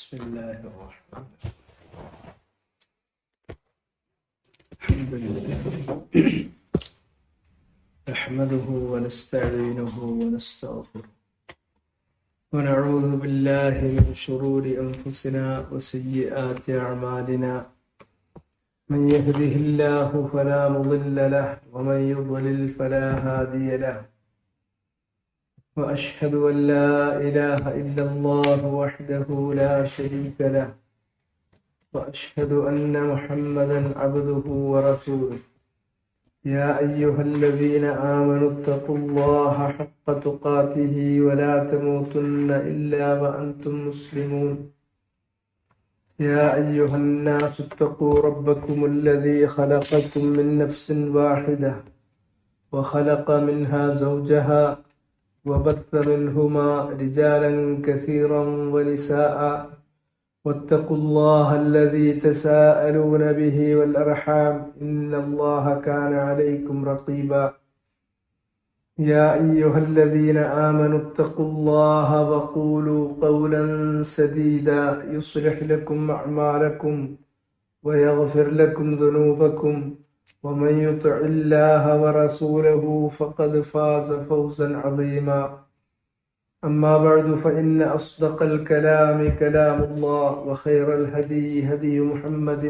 بسم الله الرحمن الرحيم. الحمد لله نحمده ونستعينه ونستغفره ونعوذ بالله من شرور أنفسنا وسيئات أعمالنا. من يهده الله فلا مضل له ومن يضلل فلا هادي له. وأشهد أن لا إله إلا الله وحده لا شريك له وأشهد أن محمدا عبده ورسوله. يا أيها الذين آمنوا اتقوا الله حق تقاته ولا تموتن إلا وأنتم مسلمون. يا أيها الناس اتقوا ربكم الذي خلقكم من نفس واحدة وخلق منها زوجها وبث منهما رجالا كثيرا ونساء واتقوا الله الذي تساءلون به والأرحام إن الله كان عليكم رقيبا. يا أيها الذين آمنوا اتقوا الله وقولوا قولا سديدا يصلح لكم أعمالكم ويغفر لكم ذنوبكم ومن يطع الله ورسوله فقد فاز فوزا عظيما. أما بعد فإن أصدق الكلام كلام الله وخير الهدي هدي محمد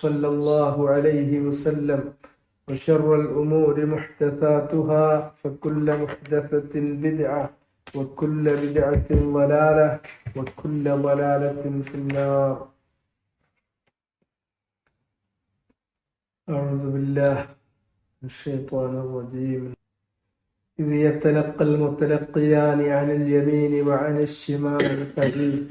صلى الله عليه وسلم وشر الأمور محدثاتها فكل محدثة بدعة وكل بدعة ضلالة وكل ضلالة في النار. أعوذ بالله من الشيطان الرجيم. إذ يتلقى المتلقيان عن اليمين وعن الشمال قعيد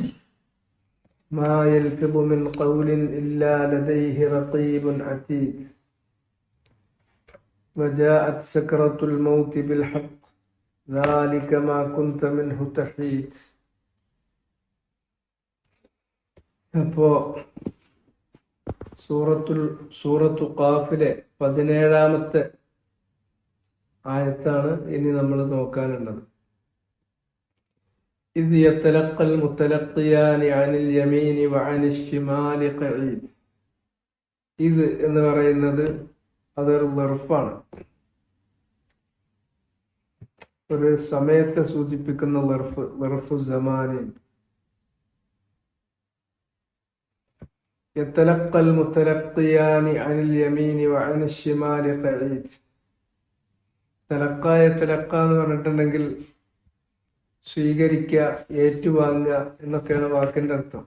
ما يلفظ من قول إلا لديه رقيب عتيد. وجاءت سكرة الموت بالحق ذلك ما كنت منه تحيد. അപ്പോ സൂറത്തു ഖാഫിലെ 17-ാമത്തെ ആയത്താണ് ഇനി നമ്മൾ നോക്കാനുള്ളത്. ഇദ് യതലഖൽ മുതലഖിയാനി അനിൽ യമീനി വഅനിൽ ശിമാലി ഖഈദ്. ഇത് എന്ന് പറയുന്നത് അതൊരു ളർഫാണ്, ഒരു സമയത്തെ സൂചിപ്പിക്കുന്ന ളർഫു സമാനി. യതലഖൽ മുതലഖിയാനി അനിൽ യമീനി വഅനിൽ ശിമാലി ഖഈദ്. തലക്ക എന്ന് പറഞ്ഞിട്ടുണ്ടെങ്കിൽ സ്വീകരിക്കുക, ഏറ്റുവാങ്ങുക എന്നൊക്കെയാണ് വാക്കിന്റെ അർത്ഥം.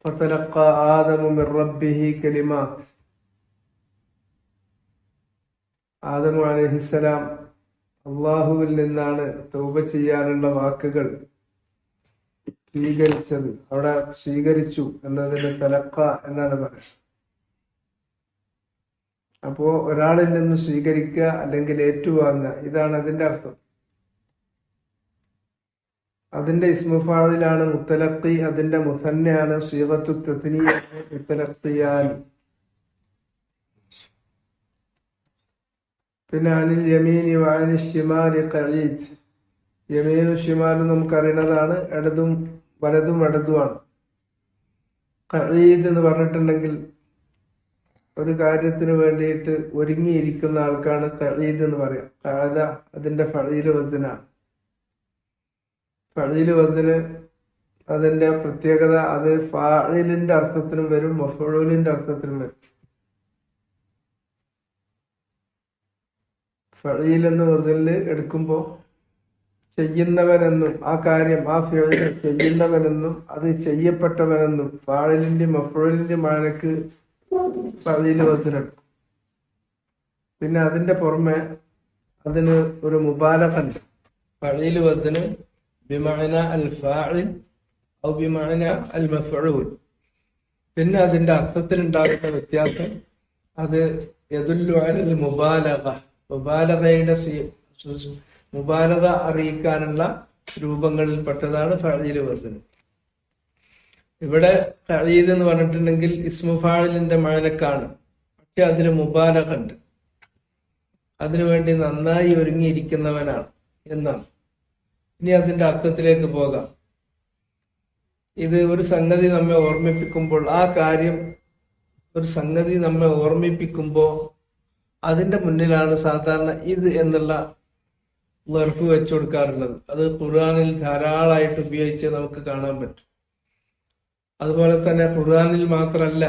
ഫതലഖ ആദമു മിർ റബ്ബിഹി കലിമാത്ത്. ആദമു അലൈഹിസ്സലാം അള്ളാഹുവിൽ നിന്നാണ് തൗബ ചെയ്യാനുള്ള വാക്കുകൾ സ്വീകരിച്ചത്. അവിടെ സ്വീകരിച്ചു എന്നതിന് തലക്ക എന്നാണ് പറയുന്നത്. അപ്പോ ഒരാളിൽ നിന്ന് സ്വീകരിക്കുക അല്ലെങ്കിൽ ഏറ്റുവാങ്ങുക, ഇതാണ് അതിന്റെ അർത്ഥം. അതിന്റെ ഇസ്മുഫാളിലാണ് മുത്തലഖി, അതിന്റെ മുസന്നയാണ് സീഗത്തു തസ്നിയ മുത്തലഖിയാൻ. പിന്നെ അനിൽ യമീനി വഅനിൽ ശിമാലി ഖഈദ്. യമീനും ഷിമാലും നമുക്കറിയുന്നതാണ്, ഇടതും വലതും ഇടതുമാണ്. ഖഈദ് എന്ന് പറഞ്ഞിട്ടുണ്ടെങ്കിൽ ഒരു കാര്യത്തിന് വേണ്ടിയിട്ട് ഒരുങ്ങിയിരിക്കുന്ന ആൾക്കാണ് ഖഈദ് എന്ന് പറയാം. ഖഅദ അതിന്റെ ഫഈൽ വസ്നാണ്. ഫഈൽ വസ്ന് അതിന്റെ പ്രത്യേകത, അത് ഫാഇലിന്റെ അർത്ഥത്തിനും വരും മഫ്ഊലിന്റെ അർത്ഥത്തിനും വരും. ഫഈൽ എന്ന വസ്നിൽ എടുക്കുമ്പോൾ ചെയ്യുന്നവനെന്നും ആ കാര്യം ആ ഫിഅൽ ചെയ്യുന്നവനെന്നും അത് ചെയ്യപ്പെട്ടവനെന്നും ഫാഇലിന്റെ മഫ്ഊലിന്റെ മാനക്ക് ഫഈൽ വസ്നെടുക്കും. പിന്നെ അതിന്റെ പുറമെ അതിന് ഒരു മുബാലഗ ഉണ്ട്. ഫഈൽ വസ്ന് ബിമഅന അൽ ഫാഇൽ ഔ ബിമഅന അൽ മഫ്ഊൽ. പിന്നെ അതിന്റെ അർത്ഥത്തിൽ ഉണ്ടാകുന്ന വ്യത്യാസം, അത് യദുല്ലു അലൽ മുബാലഗ, മുബാലഗ അറിയിക്കാനുള്ള രൂപങ്ങളിൽപ്പെട്ടതാണ് ഫഈൽ വസ്ന്. ഇവിടെ ഖഈദ് എന്ന് പറഞ്ഞിട്ടുണ്ടെങ്കിൽ ഇസ്മു ഫാഇലിന്റെ മഅനക്കാണ്, പക്ഷെ അതിന് മുബാലഗ ഉണ്ട്. അതിനുവേണ്ടി നന്നായി ഒരുങ്ങിയിരിക്കുന്നവനാണ് എന്നാണ്. ഇനി അതിന്റെ അർത്ഥത്തിലേക്ക് പോകാം. ഇത് ഒരു സംഗതി നമ്മെ ഓർമ്മിപ്പിക്കുമ്പോൾ, ആ കാര്യം ഒരു സംഗതി നമ്മെ ഓർമ്മിപ്പിക്കുമ്പോൾ അതിന്റെ മുന്നിലാണ് സാധാരണ ഇത് എന്നുള്ള ലർഫ് വെച്ചു കൊടുക്കാറുള്ളത്. അത് ഖുർആനിൽ ധാരാളമായിട്ട് ഉപയോഗിച്ച് നമുക്ക് കാണാൻ പറ്റും. അതുപോലെ തന്നെ ഖുർആനിൽ മാത്രമല്ല,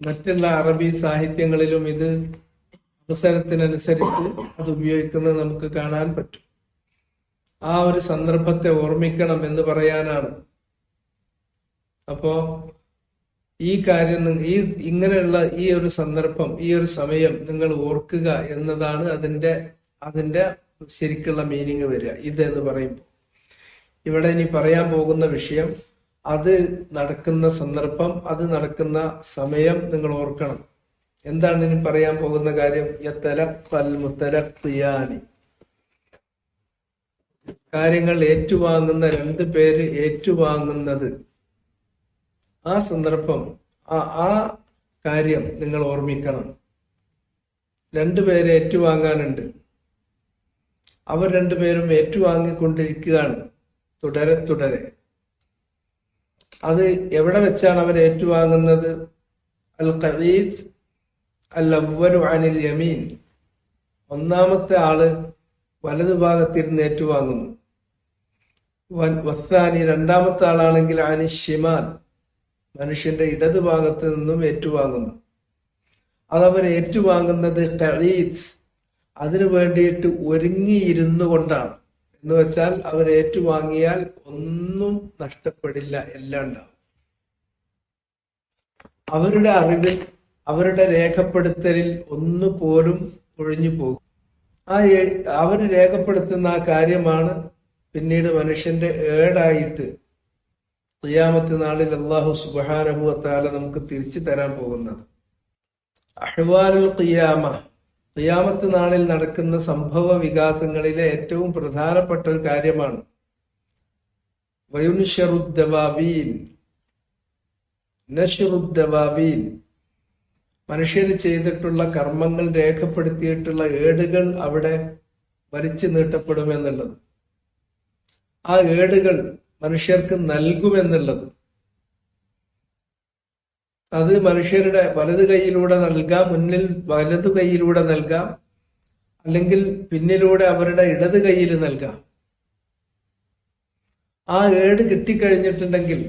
മറ്റുള്ള അറബി സാഹിത്യങ്ങളിലും ഇത് അവസരത്തിനനുസരിച്ച് അത് ഉപയോഗിക്കുന്നത് നമുക്ക് കാണാൻ പറ്റും. ആ ഒരു സന്ദർഭത്തെ ഓർമ്മിക്കണം എന്ന് പറയാനാണ്. അപ്പോ ഈ കാര്യം ഇങ്ങനെയുള്ള ഈ ഒരു സന്ദർഭം, ഈ ഒരു സമയം നിങ്ങൾ ഓർക്കുക എന്നതാണ് അതിന്റെ ശരിക്കുള്ള മീനിങ് വരിക. ഇത് എന്ന് പറയുമ്പോൾ ഇവിടെ ഇനി പറയാൻ പോകുന്ന വിഷയം, അത് നടക്കുന്ന സന്ദർഭം, അത് നടക്കുന്ന സമയം നിങ്ങൾ ഓർക്കണം. എന്താണ് ഇനി പറയാൻ പോകുന്ന കാര്യം? യതലഖൽ മുതലഖിയാനി, കാര്യങ്ങൾ ഏറ്റുവാങ്ങുന്ന രണ്ടു പേര് ഏറ്റുവാങ്ങുന്നത്. ആ സന്ദർഭം, ആ കാര്യം നിങ്ങൾ ഓർമ്മിക്കണം. രണ്ടുപേരെ ഏറ്റുവാങ്ങാനുണ്ട്. അവർ രണ്ടുപേരും ഏറ്റുവാങ്ങിക്കൊണ്ടിരിക്കുകയാണ് തുടരെ തുടരെ. അത് എവിടെ വെച്ചാണ് അവർ ഏറ്റുവാങ്ങുന്നത്? അൽ ഖഈസ് അൽ അവ്വലു അനിൽ യമീൻ, ഒന്നാമത്തെ ആള് വലതുഭാഗത്തിരുന്ന് ഏറ്റുവാങ്ങുന്നു. വസ്സാനി, രണ്ടാമത്തെ ആളാണെങ്കിൽ അനി ഷിമാൽ, മനുഷ്യന്റെ ഇടതുഭാഗത്ത് നിന്നും ഏറ്റുവാങ്ങുന്നു. അതവർ ഏറ്റുവാങ്ങുന്നത് ഖഈസ്, അതിനു വേണ്ടിയിട്ട് ഒരുങ്ങിയിരുന്നു കൊണ്ടാണ്. എന്ന് വെച്ചാൽ അവർ ഏറ്റുവാങ്ങിയാൽ ഒന്നും നഷ്ടപ്പെടില്ല, എല്ലാം ഉണ്ടാവും. അവരുടെ അറിവിൽ, അവരുടെ രേഖപ്പെടുത്തലിൽ ഒന്നുപോലും ഒഴിഞ്ഞു പോകും. അവർ രേഖപ്പെടുത്തുന്ന ആ കാര്യമാണ് പിന്നീട് മനുഷ്യന്റെ ഏടായിട്ട് ഖിയാമത്ത് നാളിൽ അല്ലാഹു സുബ്ഹാനഹു വ തആല നമുക്ക് തിരിച്ചു തരാൻ പോകുന്നത്. അഹ്വാലുൽ ഖിയാമ, ഖിയാമത്ത് നാളിൽ നടക്കുന്ന സംഭവ വികാസങ്ങളിലെ ഏറ്റവും പ്രധാനപ്പെട്ട ഒരു കാര്യമാണ്. വയുൻശറുദ്ദവാബീൻ, നശ്റുദ്ദവാബീൻ, മനുഷ്യന് ചെയ്തിട്ടുള്ള കർമ്മങ്ങൾ രേഖപ്പെടുത്തിയിട്ടുള്ള ഏടുകൾ അവിടെ വലിച്ചു നീട്ടപ്പെടുമെന്നുള്ളത്, ആ ഏടുകൾ മനുഷ്യർക്ക് നൽകുമെന്നുള്ളത്. അത് മനുഷ്യരുടെ വലതു കൈയിലൂടെ നൽകാം, മുന്നിൽ വലതു കൈയിലൂടെ നൽകാം, അല്ലെങ്കിൽ പിന്നിലൂടെ അവരുടെ ഇടത് കൈയിൽ നൽകാം. ആ ഏട് കിട്ടിക്കഴിഞ്ഞിട്ടുണ്ടെങ്കിൽ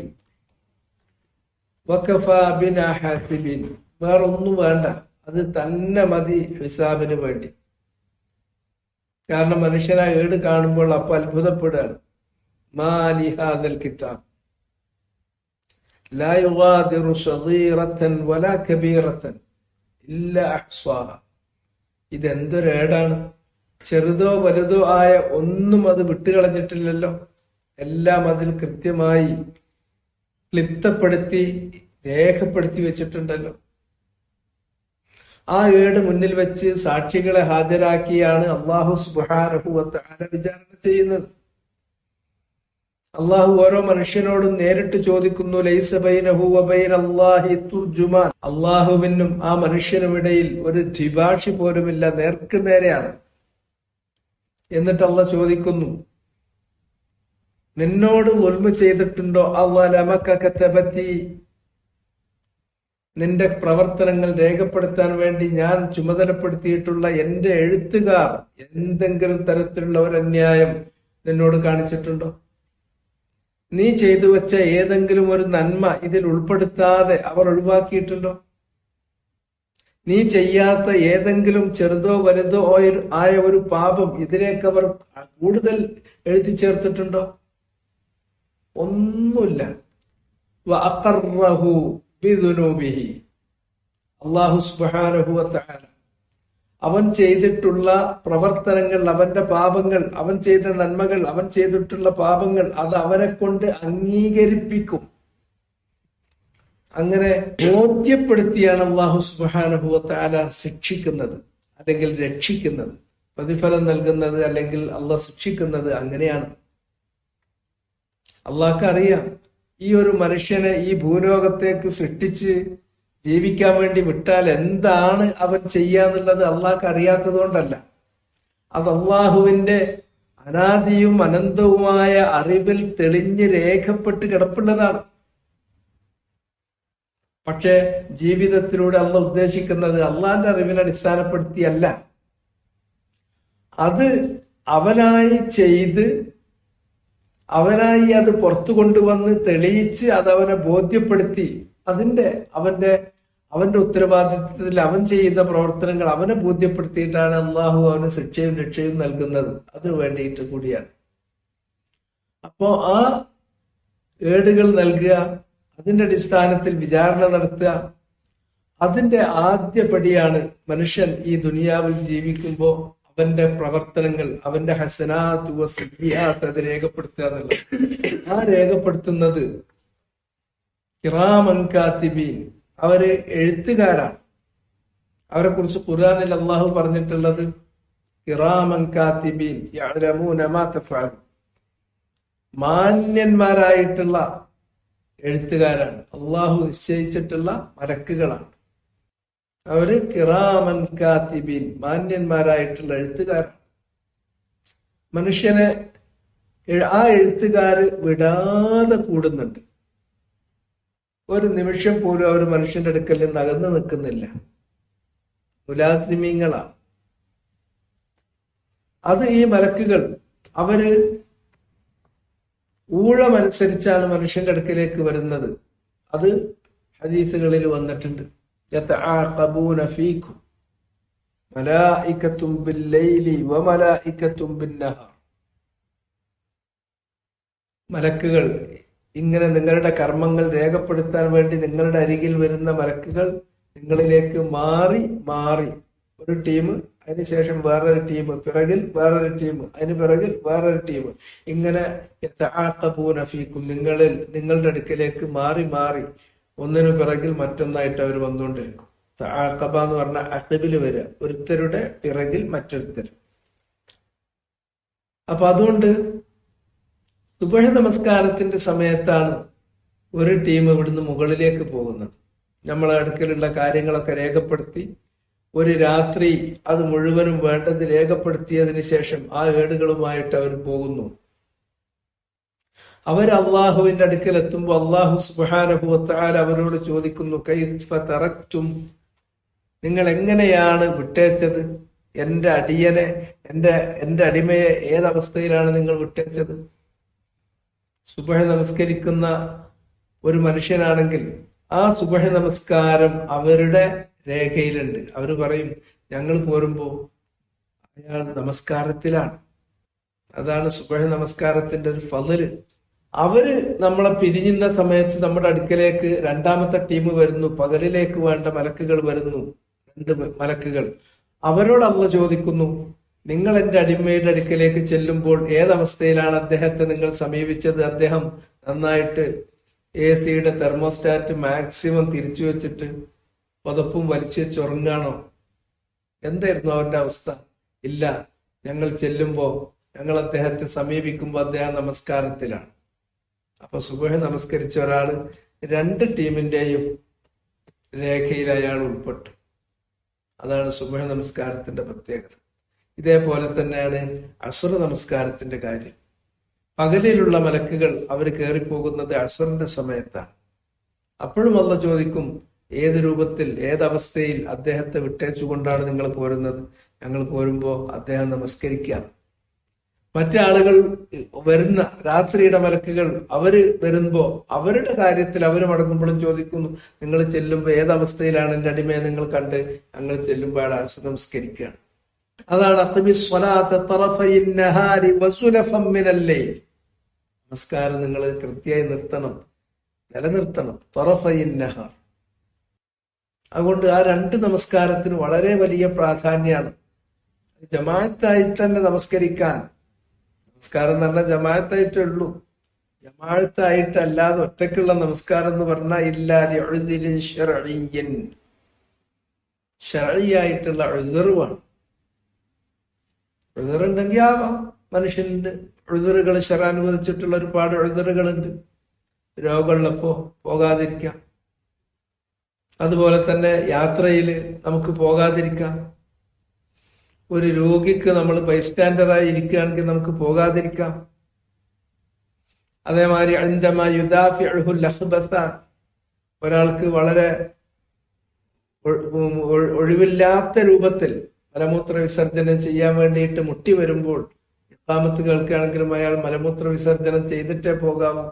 വഖഫാ ബിനാ ഹാസിബീൻ, വേറൊന്നും വേണ്ട, അത് തന്നെ മതി ഹിസാബിന് വേണ്ടി. കാരണം മനുഷ്യൻ ആ ഏട് കാണുമ്പോൾ അപ്പൊ അത്ഭുതപ്പെടുകയാണ്. മാ ലിഹാദൽ കിതാബ് ലാ യുഗാദിറു സഗീറതൻ വലാ കബീറതൻ ഇല്ലാ അഹ്സാഹ. ഇതെന്തൊരു ഏടാണ്! ചെറുതോ വലുതോ ആയ ഒന്നും അത് വിട്ടുകളഞ്ഞിട്ടില്ലല്ലോ. എല്ലാം അതിൽ കൃത്യമായി ക്ലിപ്തപ്പെടുത്തി രേഖപ്പെടുത്തി വെച്ചിട്ടുണ്ടല്ലോ. ആ ഏട് മുന്നിൽ വെച്ച് സാക്ഷികളെ ഹാജരാക്കിയാണ് അല്ലാഹു സുബ്ഹാനഹു വ തആല വിചാരണ ചെയ്യുന്നത്. അള്ളാഹു ഓരോ മനുഷ്യനോടും നേരിട്ട് ചോദിക്കുന്നു, ലൈസ ബൈനഹു വ ബൈനല്ലാഹി തുർജുമാൻ, അള്ളാഹുവിനും ആ മനുഷ്യനുമിടയിൽ ഒരു ദ്വിഭാഷി പോലുമില്ല, നേർക്ക് നേരെയാണ്. എന്നിട്ട് അള്ളാഹ് ചോദിക്കുന്നു, നിന്നോട് ദുൽമ ചെയ്തിട്ടുണ്ടോ? അവലമകതബതി, നിന്റെ പ്രവർത്തനങ്ങൾ രേഖപ്പെടുത്താൻ വേണ്ടി ഞാൻ ചുമതലപ്പെടുത്തിയിട്ടുള്ള എന്റെ എഴുത്തുകാർ എന്തെങ്കിലും തരത്തിലുള്ള ഒരു അന്യായം നിന്നോട് കാണിച്ചിട്ടുണ്ടോ? നീ ചെയ്തു വെച്ച ഏതെങ്കിലും ഒരു നന്മ ഇതിൽ ഉൾപ്പെടുത്താതെ അവർ ഒഴിവാക്കിയിട്ടുണ്ടോ? നീ ചെയ്യാത്ത ഏതെങ്കിലും ചെറുതോ വലുതോ ആയ ഒരു പാപം ഇതിലേക്ക് അവർ കൂടുതൽ എഴുതി ചേർത്തിട്ടുണ്ടോ? ഒന്നുമില്ല. വഅഖറഹു ബിദുനൂബിഹി, അല്ലാഹു സുബ്ഹാനഹു വ തആല അവൻ ചെയ്തിട്ടുള്ള പ്രവർത്തനങ്ങൾ, അവന്റെ പാപങ്ങൾ, അവൻ ചെയ്ത നന്മകൾ, അവൻ ചെയ്തിട്ടുള്ള പാപങ്ങൾ, അത് അവനെ കൊണ്ട് അംഗീകരിപ്പിക്കും. അങ്ങനെ ബോധ്യപ്പെടുത്തിയാണ് അല്ലാഹു സുബ്ഹാനഹു വ തആല ശിക്ഷിക്കുന്നത്, അല്ലെങ്കിൽ രക്ഷിക്കുന്നത്, പ്രതിഫലം നൽകുന്നത്, അല്ലെങ്കിൽ അള്ളാഹ് ശിക്ഷിക്കുന്നത്. അങ്ങനെയാണ്. അള്ളാഹ്ക്ക് അറിയാം, ഈ ഒരു മനുഷ്യനെ ഈ ഭൂലോകത്തേക്ക് സൃഷ്ടിച്ച് ജീവിക്കാൻ വേണ്ടി വിട്ടാൽ എന്താണ് അവൻ ചെയ്യാന്നുള്ളത് അള്ളാഹ്ക്ക് അറിയാത്തത് കൊണ്ടല്ല. അത് അള്ളാഹുവിന്റെ അനാദിയും അനന്തവുമായ അറിവിൽ തെളിഞ്ഞ് രേഖപ്പെട്ട് കിടപ്പുള്ളതാണ്. പക്ഷെ ജീവിതത്തിലൂടെ അള്ളാഹ് ഉദ്ദേശിക്കുന്നത് അള്ളാന്റെ അറിവിനെ അടിസ്ഥാനപ്പെടുത്തിയല്ല, അത് അവനായി ചെയ്ത് അവനായി അത് പുറത്തു കൊണ്ടുവന്ന് തെളിയിച്ച് അത് അവനെ ബോധ്യപ്പെടുത്തി അവന്റെ ഉത്തരവാദിത്വത്തിൽ അവൻ ചെയ്യുന്ന പ്രവർത്തനങ്ങൾ അവനെ ബോധ്യപ്പെടുത്തിയിട്ടാണ് അള്ളാഹു അവന് ശിക്ഷയും രക്ഷയും നൽകുന്നത്. അതിനു വേണ്ടിയിട്ട് കൂടിയാണ്. അപ്പോ ആ ഏടുകൾ നൽകുക, അതിന്റെ അടിസ്ഥാനത്തിൽ വിചാരണ നടത്തുക, അതിന്റെ ആദ്യപടിയാണ് മനുഷ്യൻ ഈ ദുനിയാവിൽ ജീവിക്കുമ്പോൾ അവന്റെ പ്രവർത്തനങ്ങൾ, അവന്റെ ഹസനാത്ത് വസ്സയ്യിആത്ത് അത് രേഖപ്പെടുത്തുക എന്നുള്ളത്. ആ രേഖപ്പെടുത്തുന്നത് കിറാമൻ കാത്തിബീൻ, അവര് എഴുത്തുകാരാണ്. അവരെ കുറിച്ച് ഖുർആനിൽ അള്ളാഹു പറഞ്ഞിട്ടുള്ളത് കിറാമൻ കാത്തിബീൻ യഅലമൂന മാ തഫഅലൂൻ, മാന്യന്മാരായിട്ടുള്ള എഴുത്തുകാരാണ്. അള്ളാഹു നിശ്ചയിച്ചിട്ടുള്ള മലക്കുകളാണ് അവര്. കിറാമൻ കാത്തിബീൻ, മാന്യന്മാരായിട്ടുള്ള എഴുത്തുകാരാണ്. മനുഷ്യനെ ആ എഴുത്തുകാര് വിടാതെ കൂടുന്നുണ്ട്. ഒരു നിമിഷം പോലും അവർ മനുഷ്യന്റെ അടുക്കൽ നിന്ന് അകന്നു നിൽക്കുന്നില്ല. മുലാസിമീങ്ങളാണ് അത്. ഈ മലക്കുകൾ അവര് ഊഴമനുസരിച്ചാണ് മനുഷ്യന്റെ അടുക്കലേക്ക് വരുന്നത്. അത് ഹദീസുകളിൽ വന്നിട്ടുണ്ട്. യതആഖബൂന ഫീകും മലായികത്തും ബില്ലൈലി വമലായികത്തും ബിന്നഹാർ. മലക്കുകൾ ഇങ്ങനെ നിങ്ങളുടെ കർമ്മങ്ങൾ രേഖപ്പെടുത്താൻ വേണ്ടി നിങ്ങളുടെ അരികിൽ വരുന്ന മലക്കുകൾ നിങ്ങളിലേക്ക് മാറി മാറി, ഒരു ടീം, അതിനുശേഷം വേറൊരു ടീം, പിറകിൽ വേറൊരു ടീം, അതിന് പിറകിൽ വേറൊരു ടീം, ഇങ്ങനെ യതആഖബൂന ഫീകും നിങ്ങളുടെ അടുക്കലേക്ക് മാറി മാറി ഒന്നിനു പിറകിൽ മറ്റൊന്നായിട്ട് അവർ വന്നുകൊണ്ടിരിക്കും. തആഖബ എന്ന് പറഞ്ഞ അഖബില് വരിക, ഒരുത്തരുടെ പിറകിൽ മറ്റൊരുത്തർ. അപ്പൊ അതുകൊണ്ട് സുബഹി നമസ്കാരത്തിന്റെ സമയത്താണ് ഒരു ടീം ഇവിടുന്ന് മുകളിലേക്ക് പോകുന്നത്. നമ്മളെ അടുക്കലുള്ള കാര്യങ്ങളൊക്കെ രേഖപ്പെടുത്തി ഒരു രാത്രി അത് മുഴുവനും വേണ്ടത് രേഖപ്പെടുത്തിയതിന് ശേഷം ആ ഏടുകളുമായിട്ട് അവർ പോകുന്നു. അവർ അള്ളാഹുവിന്റെ അടുക്കൽ എത്തുമ്പോൾ അള്ളാഹു സുബ്ഹാനഹു വ തആല അവരോട് ചോദിക്കുന്നു, കൈഫ തറക്തും, നിങ്ങൾ എങ്ങനെയാണ് വിട്ടേച്ചത്? എന്റെ അടിയനെ, എന്റെ അടിമയെ ഏതവസ്ഥയിലാണ് നിങ്ങൾ വിട്ടേച്ചത്? സുബഹി നമസ്കരിക്കുന്ന ഒരു മനുഷ്യനാണെങ്കിൽ ആ സുബഹി നമസ്കാരം അവരുടെ രേഖയിലുണ്ട്. അവർ പറയും, ഞങ്ങൾ പോരുമ്പോ അയാൾ നമസ്കാരത്തിലാണ്. അതാണ് സുബഹി നമസ്കാരത്തിന്റെ ഒരു ഫള്. അവര് നമ്മളെ പിരിഞ്ഞുന്ന സമയത്ത് നമ്മുടെ അടുക്കലേക്ക് രണ്ടാമത്തെ ടീം വരുന്നു, പകലിലേക്ക് വേണ്ട മലക്കുകൾ വരുന്നു, 2 മലക്കുകൾ. അവരോട് അള്ളാഹ് ചോദിക്കുന്നു, നിങ്ങൾ എന്റെ അടിമയുടെ അടുക്കലേക്ക് ചെല്ലുമ്പോൾ ഏതവസ്ഥയിലാണ് അദ്ദേഹത്തെ നിങ്ങൾ സമീപിച്ചത്? അദ്ദേഹം നന്നായിട്ട് AC-യുടെ തെർമോസ്റ്റാറ്റ് മാക്സിമം തിരിച്ചു വെച്ചിട്ട് പുതപ്പും വലിച്ചു ചൊറങ്ങാണോ? എന്തായിരുന്നു അവന്റെ അവസ്ഥ? ഇല്ല, ഞങ്ങൾ ചെല്ലുമ്പോ, ഞങ്ങൾ അദ്ദേഹത്തെ സമീപിക്കുമ്പോൾ അദ്ദേഹം നമസ്കാരത്തിലാണ്. അപ്പൊ സുബഹി നമസ്കരിച്ച ഒരാള് 2 ടീമിന്റെയും രേഖയിൽ അയാൾ ഉൾപ്പെട്ടു. അതാണ് സുബഹി നമസ്കാരത്തിന്റെ പ്രത്യേകത. ഇതേപോലെ തന്നെയാണ് അസ്ർ നമസ്കാരത്തിന്റെ കാര്യം. പകലിലുള്ള മലക്കുകൾ അവർ കയറിപ്പോകുന്നത് അസ്റിന്റെ സമയത്താണ്. അപ്പോഴും അള്ളാഹ് ചോദിക്കും, ഏത് രൂപത്തിൽ, ഏതവസ്ഥയിൽ അദ്ദേഹത്തെ വിട്ടേച്ചുകൊണ്ടാണ് നിങ്ങൾ പോരുന്നത്? ഞങ്ങൾ പോരുമ്പോ അദ്ദേഹം നമസ്കരിക്കുകയാണ്. മറ്റാളുകൾ വരുന്ന രാത്രിയുടെ മലക്കുകൾ അവര് വരുമ്പോ അവരുടെ കാര്യത്തിൽ അവർ മടങ്ങുമ്പോഴും ചോദിക്കുന്നു, നിങ്ങൾ ചെല്ലുമ്പോ ഏതവസ്ഥയിലാണ് എന്റെ അടിമയെ നിങ്ങൾ കണ്ട്? ഞങ്ങൾ ചെല്ലുമ്പോൾ അയാൾ അസ്ർ നമസ്കരിക്കുകയാണ്. അതാണ് നമസ്കാരം നിങ്ങൾ കൃത്യമായി നിർത്തണം, നിലനിർത്തണം. തൊറഫയിൻ നഹാർ. അതുകൊണ്ട് ആ 2 നമസ്കാരത്തിന് വളരെ വലിയ പ്രാധാന്യമാണ്. ജമാഅത്തായിട്ട് തന്നെ നമസ്കരിക്കാൻ. നമസ്കാരം എന്ന് പറഞ്ഞാൽ ജമാഅത്തായിട്ടേ ഉള്ളൂ. ജമാഅത്തായിട്ടല്ലാതെ ഒറ്റയ്ക്കുള്ള നമസ്കാരം എന്ന് പറഞ്ഞാൽ ഇല്ലാതെ ശർഈയായിട്ടുള്ള ഉദ്റുവാണ്. ഉദ്റുണ്ടെങ്കിൽ ആവാം. മനുഷ്യന്റെ ഉദ്റുകൾ ശർഅനുവദിച്ചിട്ടുള്ള ഒരുപാട് ഉദ്റുകളുണ്ട്. രോഗമുള്ളപ്പോ പോകാതിരിക്കാം. അതുപോലെ തന്നെ യാത്രയിൽ നമുക്ക് പോകാതിരിക്കാം. ഒരു രോഗിക്ക് നമ്മൾ ബൈസ്റ്റാൻഡറായി ഇരിക്കുകയാണെങ്കിൽ നമുക്ക് പോകാതിരിക്കാം. അതേമാതിരി അൻദമാ യുദാഫിഉൽ അഖ്ബത്താൻ, ഒരാൾക്ക് വളരെ ഒഴിവില്ലാത്ത രൂപത്തിൽ മലമൂത്ര വിസർജനം ചെയ്യാൻ വേണ്ടിയിട്ട് മുട്ടി വരുമ്പോൾ ഇഖാമത്ത് കേൾക്കുകയാണെങ്കിലും അയാൾ മലമൂത്ര വിസർജനം ചെയ്തിട്ടേ പോകാവൂ.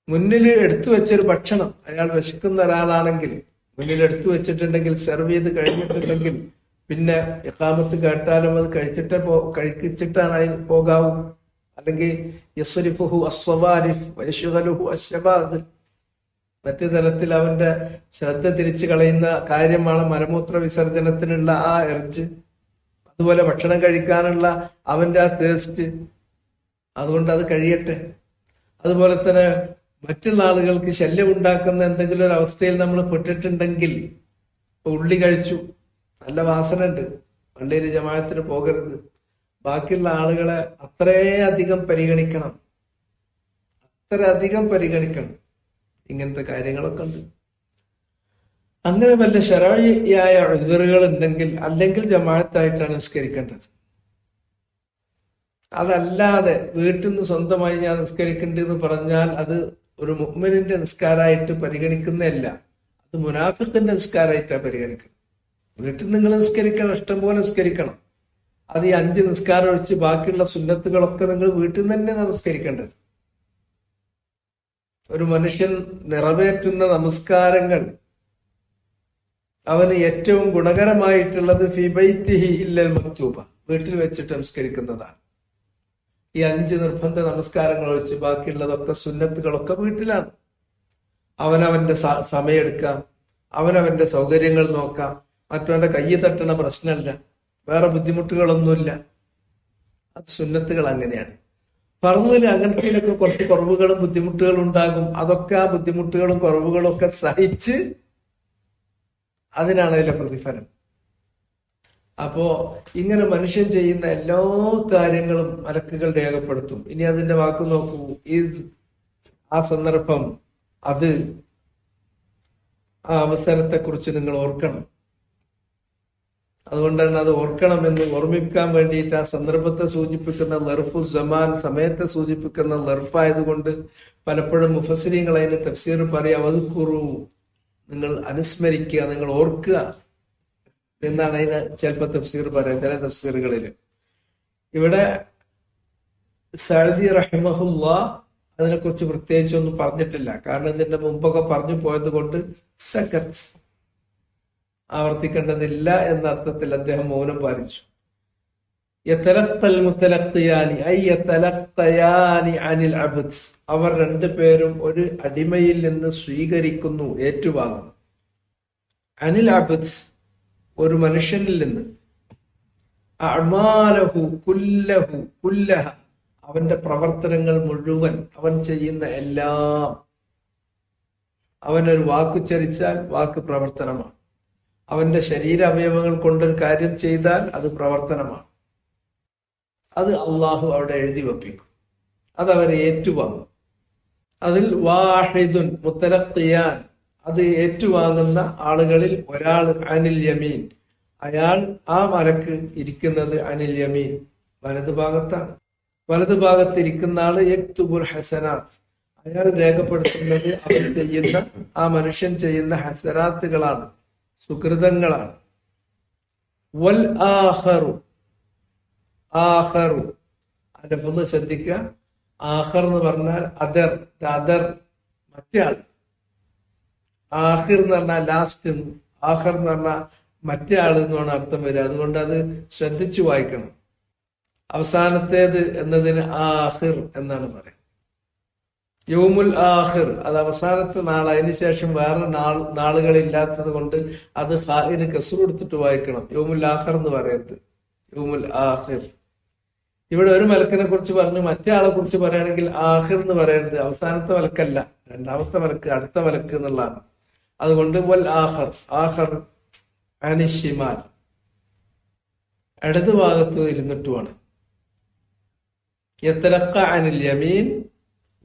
മുന്നിൽ എടുത്തു വെച്ചൊരു ഭക്ഷണം അയാൾ വിശക്കുന്ന ഒരാളാണെങ്കിൽ മുന്നിൽ എടുത്തു വെച്ചിട്ടുണ്ടെങ്കിൽ, സെർവ് ചെയ്ത് കഴിഞ്ഞിട്ടുണ്ടെങ്കിൽ പിന്നെ ഇഖാമത്ത് കേട്ടാലും അത് കഴിച്ചിട്ടാണ് അതിന് പോകാവൂ. അല്ലെങ്കിൽ യസ്രിഫുഹു അസ്സവാരിഫ് വയശ്ഗലുഹു അശ്ശബാദ്, മറ്റു തലത്തിൽ അവന്റെ ശ്രദ്ധ തിരിച്ചു കളയുന്ന കാര്യമാണ് മലമൂത്ര വിസർജനത്തിനുള്ള ആ എർജ്, അതുപോലെ ഭക്ഷണം കഴിക്കാനുള്ള അവന്റെ ആ തേസ്റ്റ്. അതുകൊണ്ട് അത് കഴിയട്ടെ. അതുപോലെ തന്നെ മറ്റുള്ള ആളുകൾക്ക് ശല്യം ഉണ്ടാക്കുന്ന എന്തെങ്കിലും ഒരു അവസ്ഥയിൽ നമ്മൾ പെട്ടിട്ടുണ്ടെങ്കിൽ, ഉള്ളി കഴിച്ചു, നല്ല വാസന ഉണ്ട്, പള്ളിയിൽ ജമാഅത്തിന് പോകരുത്, ബാക്കിയുള്ള ആളുകളെ അത്രയധികം പരിഗണിക്കണം. ഇങ്ങനത്തെ കാര്യങ്ങളൊക്കെ ഉണ്ട്. അങ്ങനെ വല്ല ശരഈയായ ഉദ്റുകൾ ഉണ്ടെങ്കിൽ, അല്ലെങ്കിൽ ജമാഅത്തായിട്ടാണ് നിസ്കരിക്കേണ്ടത്. അതല്ലാതെ വീട്ടിൽ നിന്ന് സ്വന്തമായി ഞാൻ നിസ്കരിക്കേണ്ടതെന്ന് പറഞ്ഞാൽ അത് ഒരു മുഅ്മിനിന്റെ നിസ്കാരമായിട്ട് പരിഗണിക്കുന്നതല്ല, അത് മുനാഫിഖിന്റെ നിസ്കാരമായിട്ടാണ് പരിഗണിക്കുന്നത്. വീട്ടിൽ നിങ്ങൾ നിസ്കരിക്കണം, ഇഷ്ടംപോലെ നിസ്കരിക്കണം. അത് ഈ 5 നിസ്കാരം ഒഴിച്ച് ബാക്കിയുള്ള സുന്നത്തുകളൊക്കെ നിങ്ങൾ വീട്ടിൽ നിന്ന് തന്നെ നമസ്കരിക്കേണ്ടത്. ഒരു മനുഷ്യൻ നിറവേറ്റുന്ന നമസ്കാരങ്ങൾ അവന് ഏറ്റവും ഗുണകരമായിട്ടുള്ളത് ഫീ ബൈത്തിഹി ഇല്ലൽ മക്തൂബ, വീട്ടിൽ വെച്ചിട്ട് നമസ്കരിക്കുന്നതാണ്. ഈ 5 നിർബന്ധ നമസ്കാരങ്ങൾ ഒഴിച്ച് ബാക്കിയുള്ളതൊക്കെ സുന്നത്തുകളൊക്കെ വീട്ടിലാണ്. അവനവന്റെ സമയെടുക്കാം, അവനവന്റെ സൗകര്യങ്ങൾ നോക്കാം, മറ്റവന്റെ കയ്യ് തട്ടണ പ്രശ്നമല്ല, വേറെ ബുദ്ധിമുട്ടുകളൊന്നുമില്ല. അത് സുന്നത്തുകൾ അങ്ങനെയാണ്. ഫർളിൽ അങ്ങനത്തേലൊക്കെ കുറച്ച് കുറവുകളും ബുദ്ധിമുട്ടുകളും ഉണ്ടാകും. അതൊക്കെ ആ ബുദ്ധിമുട്ടുകളും കുറവുകളും ഒക്കെ സഹിച്ച് അതിനാണ് അതിലെ പ്രതിഫലം. അപ്പോ ഇങ്ങനെ മനുഷ്യൻ ചെയ്യുന്ന എല്ലാ കാര്യങ്ങളും മലക്കുകൾ രേഖപ്പെടുത്തും. ഇനി അതിന്റെ വാക്ക് നോക്കൂ, ആ സന്ദർഭം, അത് ആ അവസരത്തെ കുറിച്ച് നിങ്ങൾ ഓർക്കണം. അതുകൊണ്ടാണ് അത് ഓർക്കണമെന്ന് ഓർമ്മിക്കാൻ വേണ്ടിയിട്ട് ആ സന്ദർഭത്തെ സൂചിപ്പിക്കുന്ന ലർഫു സമാൻ, സമയത്തെ സൂചിപ്പിക്കുന്ന ലർഫായതുകൊണ്ട് പലപ്പോഴും മുഫസ്സിരീങ്ങൾ അതിന് തഫ്സീർ പറയാം, വദ്കുറു, നിങ്ങൾ അനുസ്മരിക്കുക, നിങ്ങൾ ഓർക്കുക എന്നാണ് അതിന് ചിലപ്പോൾ തഫ്സീർ പറയാം, ചില തഫ്സീറുകളിൽ. ഇവിടെ സഅദി റഹിമഹുല്ലാ അതിനെക്കുറിച്ച് പ്രത്യേകിച്ചൊന്നും പറഞ്ഞിട്ടില്ല. കാരണം ഇതിന്റെ മുമ്പൊക്കെ പറഞ്ഞു പോയത് കൊണ്ട് സക്കത്ത്, ആവർത്തിക്കേണ്ടതില്ല എന്ന അർത്ഥത്തിൽ അദ്ദേഹം മൗനം പാലിച്ചു. യതലഖൽ മുതലഖിയാനി ഐ യതലഖയാനി അനിൽ അബ്ദ്, അവർ രണ്ടുപേരും ഒരു അടിമയിൽ നിന്ന് സ്വീകരിക്കുന്നു, ഏറ്റുവാങ്ങുന്നു. അനിൽ അബ്ദ്, ഒരു മനുഷ്യനിൽ നിന്ന്. അഅ്മാലഹു കുല്ലഹ, അവന്റെ പ്രവർത്തനങ്ങൾ മുഴുവൻ, അവൻ ചെയ്യുന്ന എല്ലാം. അവനൊരു വാക്കുച്ചരിച്ചാൽ വാക്ക് പ്രവർത്തനമാണ്. അവന്റെ ശരീരാവയവങ്ങൾ കൊണ്ടൊരു കാര്യം ചെയ്താൽ അത് പ്രവർത്തനമാണ്. അത് അള്ളാഹു അവിടെ എഴുതി വെപ്പിക്കും, അത് അവരെ ഏറ്റുവാങ്ങും. അതിൽ വാഹിദുൻ മുത്തലഖിയാൻ, അത് ഏറ്റുവാങ്ങുന്ന ആളുകളിൽ ഒരാൾ അനിൽ യമീൻ, അയാൾ ആ മലക്ക് ഇരിക്കുന്നത് അനിൽ യമീൻ, വലതുഭാഗത്താണ്. വലതുഭാഗത്തിരിക്കുന്ന ആള് യക്തുബുൽ ഹസനാത്ത്, അയാൾ രേഖപ്പെടുത്തുന്നത് അവൻ ചെയ്യുന്ന, ആ മനുഷ്യൻ ചെയ്യുന്ന ഹസനാത്തുകളാണ്, സുകൃതങ്ങളാണ്. വൽ ആഖറു, അതിന്റെ ശ്രദ്ധിക്കുക. ആഖർ എന്ന് പറഞ്ഞാൽ അതർ, മറ്റേ ആൾ. ആഖിർ എന്ന് പറഞ്ഞാൽ ലാസ്റ്റ്, ആഖർ എന്ന് പറഞ്ഞാൽ മറ്റേ ആൾ എന്നാണ് അർത്ഥം വരിക. അതുകൊണ്ട് അത് ശ്രദ്ധിച്ചു വായിക്കണം. അവസാനത്തേത് എന്നതിന് ആഖിർ എന്നാണ് പറയുന്നത്. യൗമുൽ ആഖിർ, അത് അവസാനത്തെ നാൾ. അതിനുശേഷം വേറെ നാളുകളില്ലാത്തത് കൊണ്ട് അത് ഹാഇന് കസ്ർ കൊടുത്തിട്ട് വായിക്കണം. യൗമുൽ ആഖിർ എന്ന് പറയരുത്, യൗമുൽ ആഖിർ. ഇവിടെ ഒരു മലക്കിനെ കുറിച്ച് പറഞ്ഞു, മറ്റേ ആളെ കുറിച്ച് പറയുകയാണെങ്കിൽ ആഖിർ എന്ന് പറയരുത്. അവസാനത്തെ മലക്കല്ല, രണ്ടാമത്തെ മലക്ക്, അടുത്ത മലക്ക് എന്നുള്ളതാണ്. അതുകൊണ്ട് വൽ ആഖിർ അനിഷിമാൽ, ഇടത് ഭാഗത്ത് ഇരുന്നിട്ടുമാണ്. യതലഖ അനിൽ യമീൻ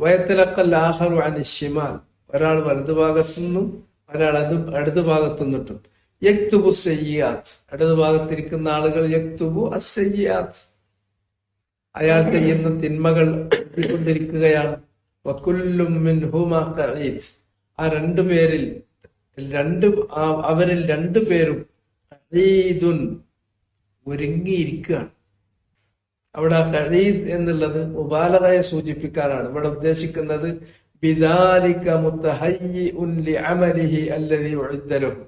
വയതലഖൽ ആഖറു അനിൽ ശിമാൽ, ഒരാൾ വലതുഭാഗത്തു നിന്നും ഒരാൾ ഇടതു ഭാഗത്തു നിന്നിട്ടും. യക്തുബു സയ്യിആത്ത്, ഇടത് ഭാഗത്തിരിക്കുന്ന ആളുകൾ യക്തുബു അസ്സയ്യിആത്ത്, അയാൾ ചെയ്യുന്ന തിന്മകൾ എഴുതിക്കൊണ്ടിരിക്കുകയാണ്. വകുല്ലും മിൻഹുമാ ഖഈദ്, ആ രണ്ടുപേരിൽ അവരിൽ രണ്ടുപേരും ഖഈദുൻ ഒരുങ്ങിയിരിക്കുകയാണ്. അവിടെ ഖഈദ് എന്നുള്ളത് മുബാലഗയെ സൂചിപ്പിക്കാനാണ്. ഇവിടെ ഉദ്ദേശിക്കുന്നത് ബിദാലിക മുതഹയ്യിഉൻ ലിഅമലിഹി അല്ലദീ ഉഇദ്ദ ലഹു.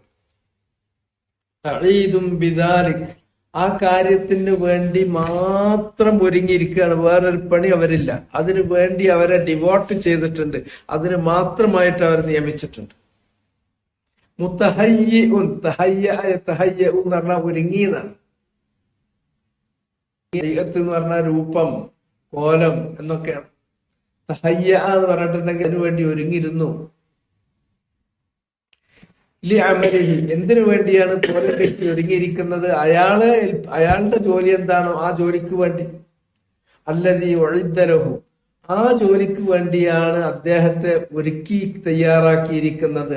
ഖഈദുൻ ബിദാലിക്, ആ കാര്യത്തിന് വേണ്ടി മാത്രം ഒരുങ്ങിയിരിക്കുകയാണ്. വേറൊരു പണി അവരില്ല. അതിനു വേണ്ടി അവരെ ഡിവോട്ട് ചെയ്തിട്ടുണ്ട്. അതിന് മാത്രമായിട്ട് അവർ നിയമിച്ചിട്ടുണ്ട്. മുതഹയ്യിഉൻ, തഹയ്യ എന്ന് പറഞ്ഞാൽ ഒരുങ്ങിയതാണ്. എന്ന് പറഞ്ഞാൽ രൂപം, കോലം എന്നൊക്കെയാണ്. തഹയ്യ എന്ന് പറഞ്ഞിട്ടുണ്ടെങ്കിൽ അതിനു വേണ്ടി ഒരുങ്ങിയിരുന്നു. ലിഅമലിഹി, എന്തിനു വേണ്ടിയാണ് കോലം കെട്ടി ഒരുങ്ങിയിരിക്കുന്നത്? അയാളുടെ ജോലി എന്താണോ ആ ജോലിക്ക് വേണ്ടി. അല്ലദീ ഉഇദ്ദ ലഹു, ആ ജോലിക്ക് വേണ്ടിയാണ് അദ്ദേഹത്തെ ഒരുക്കി തയ്യാറാക്കിയിരിക്കുന്നത്.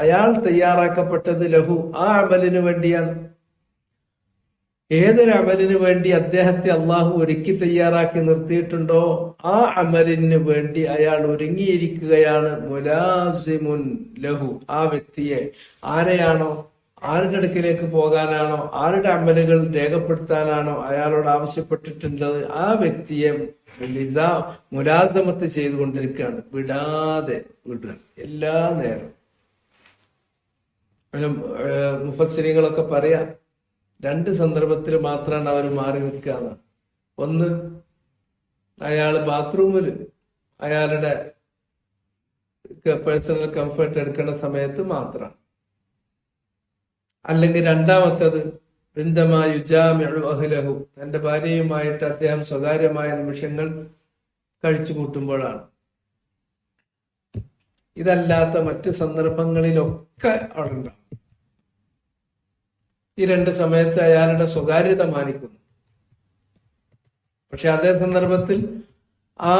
അയാൾ തയ്യാറാക്കപ്പെട്ടത് ലഹു, ആ അമലിന് വേണ്ടിയാണ്. ഏതൊരു അമലിന് വേണ്ടി അദ്ദേഹത്തെ അള്ളാഹു ഒരുക്കി തയ്യാറാക്കി നിർത്തിയിട്ടുണ്ടോ ആ അമലിന് വേണ്ടി അയാൾ ഒരുങ്ങിയിരിക്കുകയാണ്. മുലാസിമുൻ ലഹു, ആ വ്യക്തിയെ, ആരെയാണോ, ആരുടെ അടുക്കിലേക്ക് പോകാനാണോ, ആരുടെ അമലുകൾ രേഖപ്പെടുത്താനാണോ അയാളോട് ആവശ്യപ്പെട്ടിട്ടുള്ളത് ആ വ്യക്തിയെ മുലാസമത്ത് ചെയ്തുകൊണ്ടിരിക്കുകയാണ്. വിടാതെ വിടുക എല്ലാ നേരം. മുഫസ്സിരികളൊക്കെ പറയാ രണ്ട് സന്ദർഭത്തിൽ മാത്രമാണ് അവർ മാറി നിൽക്കുക. ഒന്ന്, അയാൾ ബാത്റൂമിൽ അയാളുടെ പേഴ്സണൽ കംഫർട്ട് എടുക്കുന്ന സമയത്ത് മാത്രം. അല്ലെങ്കിൽ രണ്ടാമത്തത് അഹ്ലഹു, തന്റെ ഭാര്യയുമായിട്ട് അദ്ദേഹം സ്വകാര്യമായ നിമിഷങ്ങൾ കഴിച്ചു കൂട്ടുമ്പോഴാണ്. ഇതല്ലാത്ത മറ്റ് സന്ദർഭങ്ങളിലൊക്കെ അവിടെ ഉണ്ടാവും. ഈ രണ്ട് സമയത്ത് അയാളുടെ സ്വകാര്യത മാനിക്കുന്നു. പക്ഷെ അതേ സന്ദർഭത്തിൽ ആ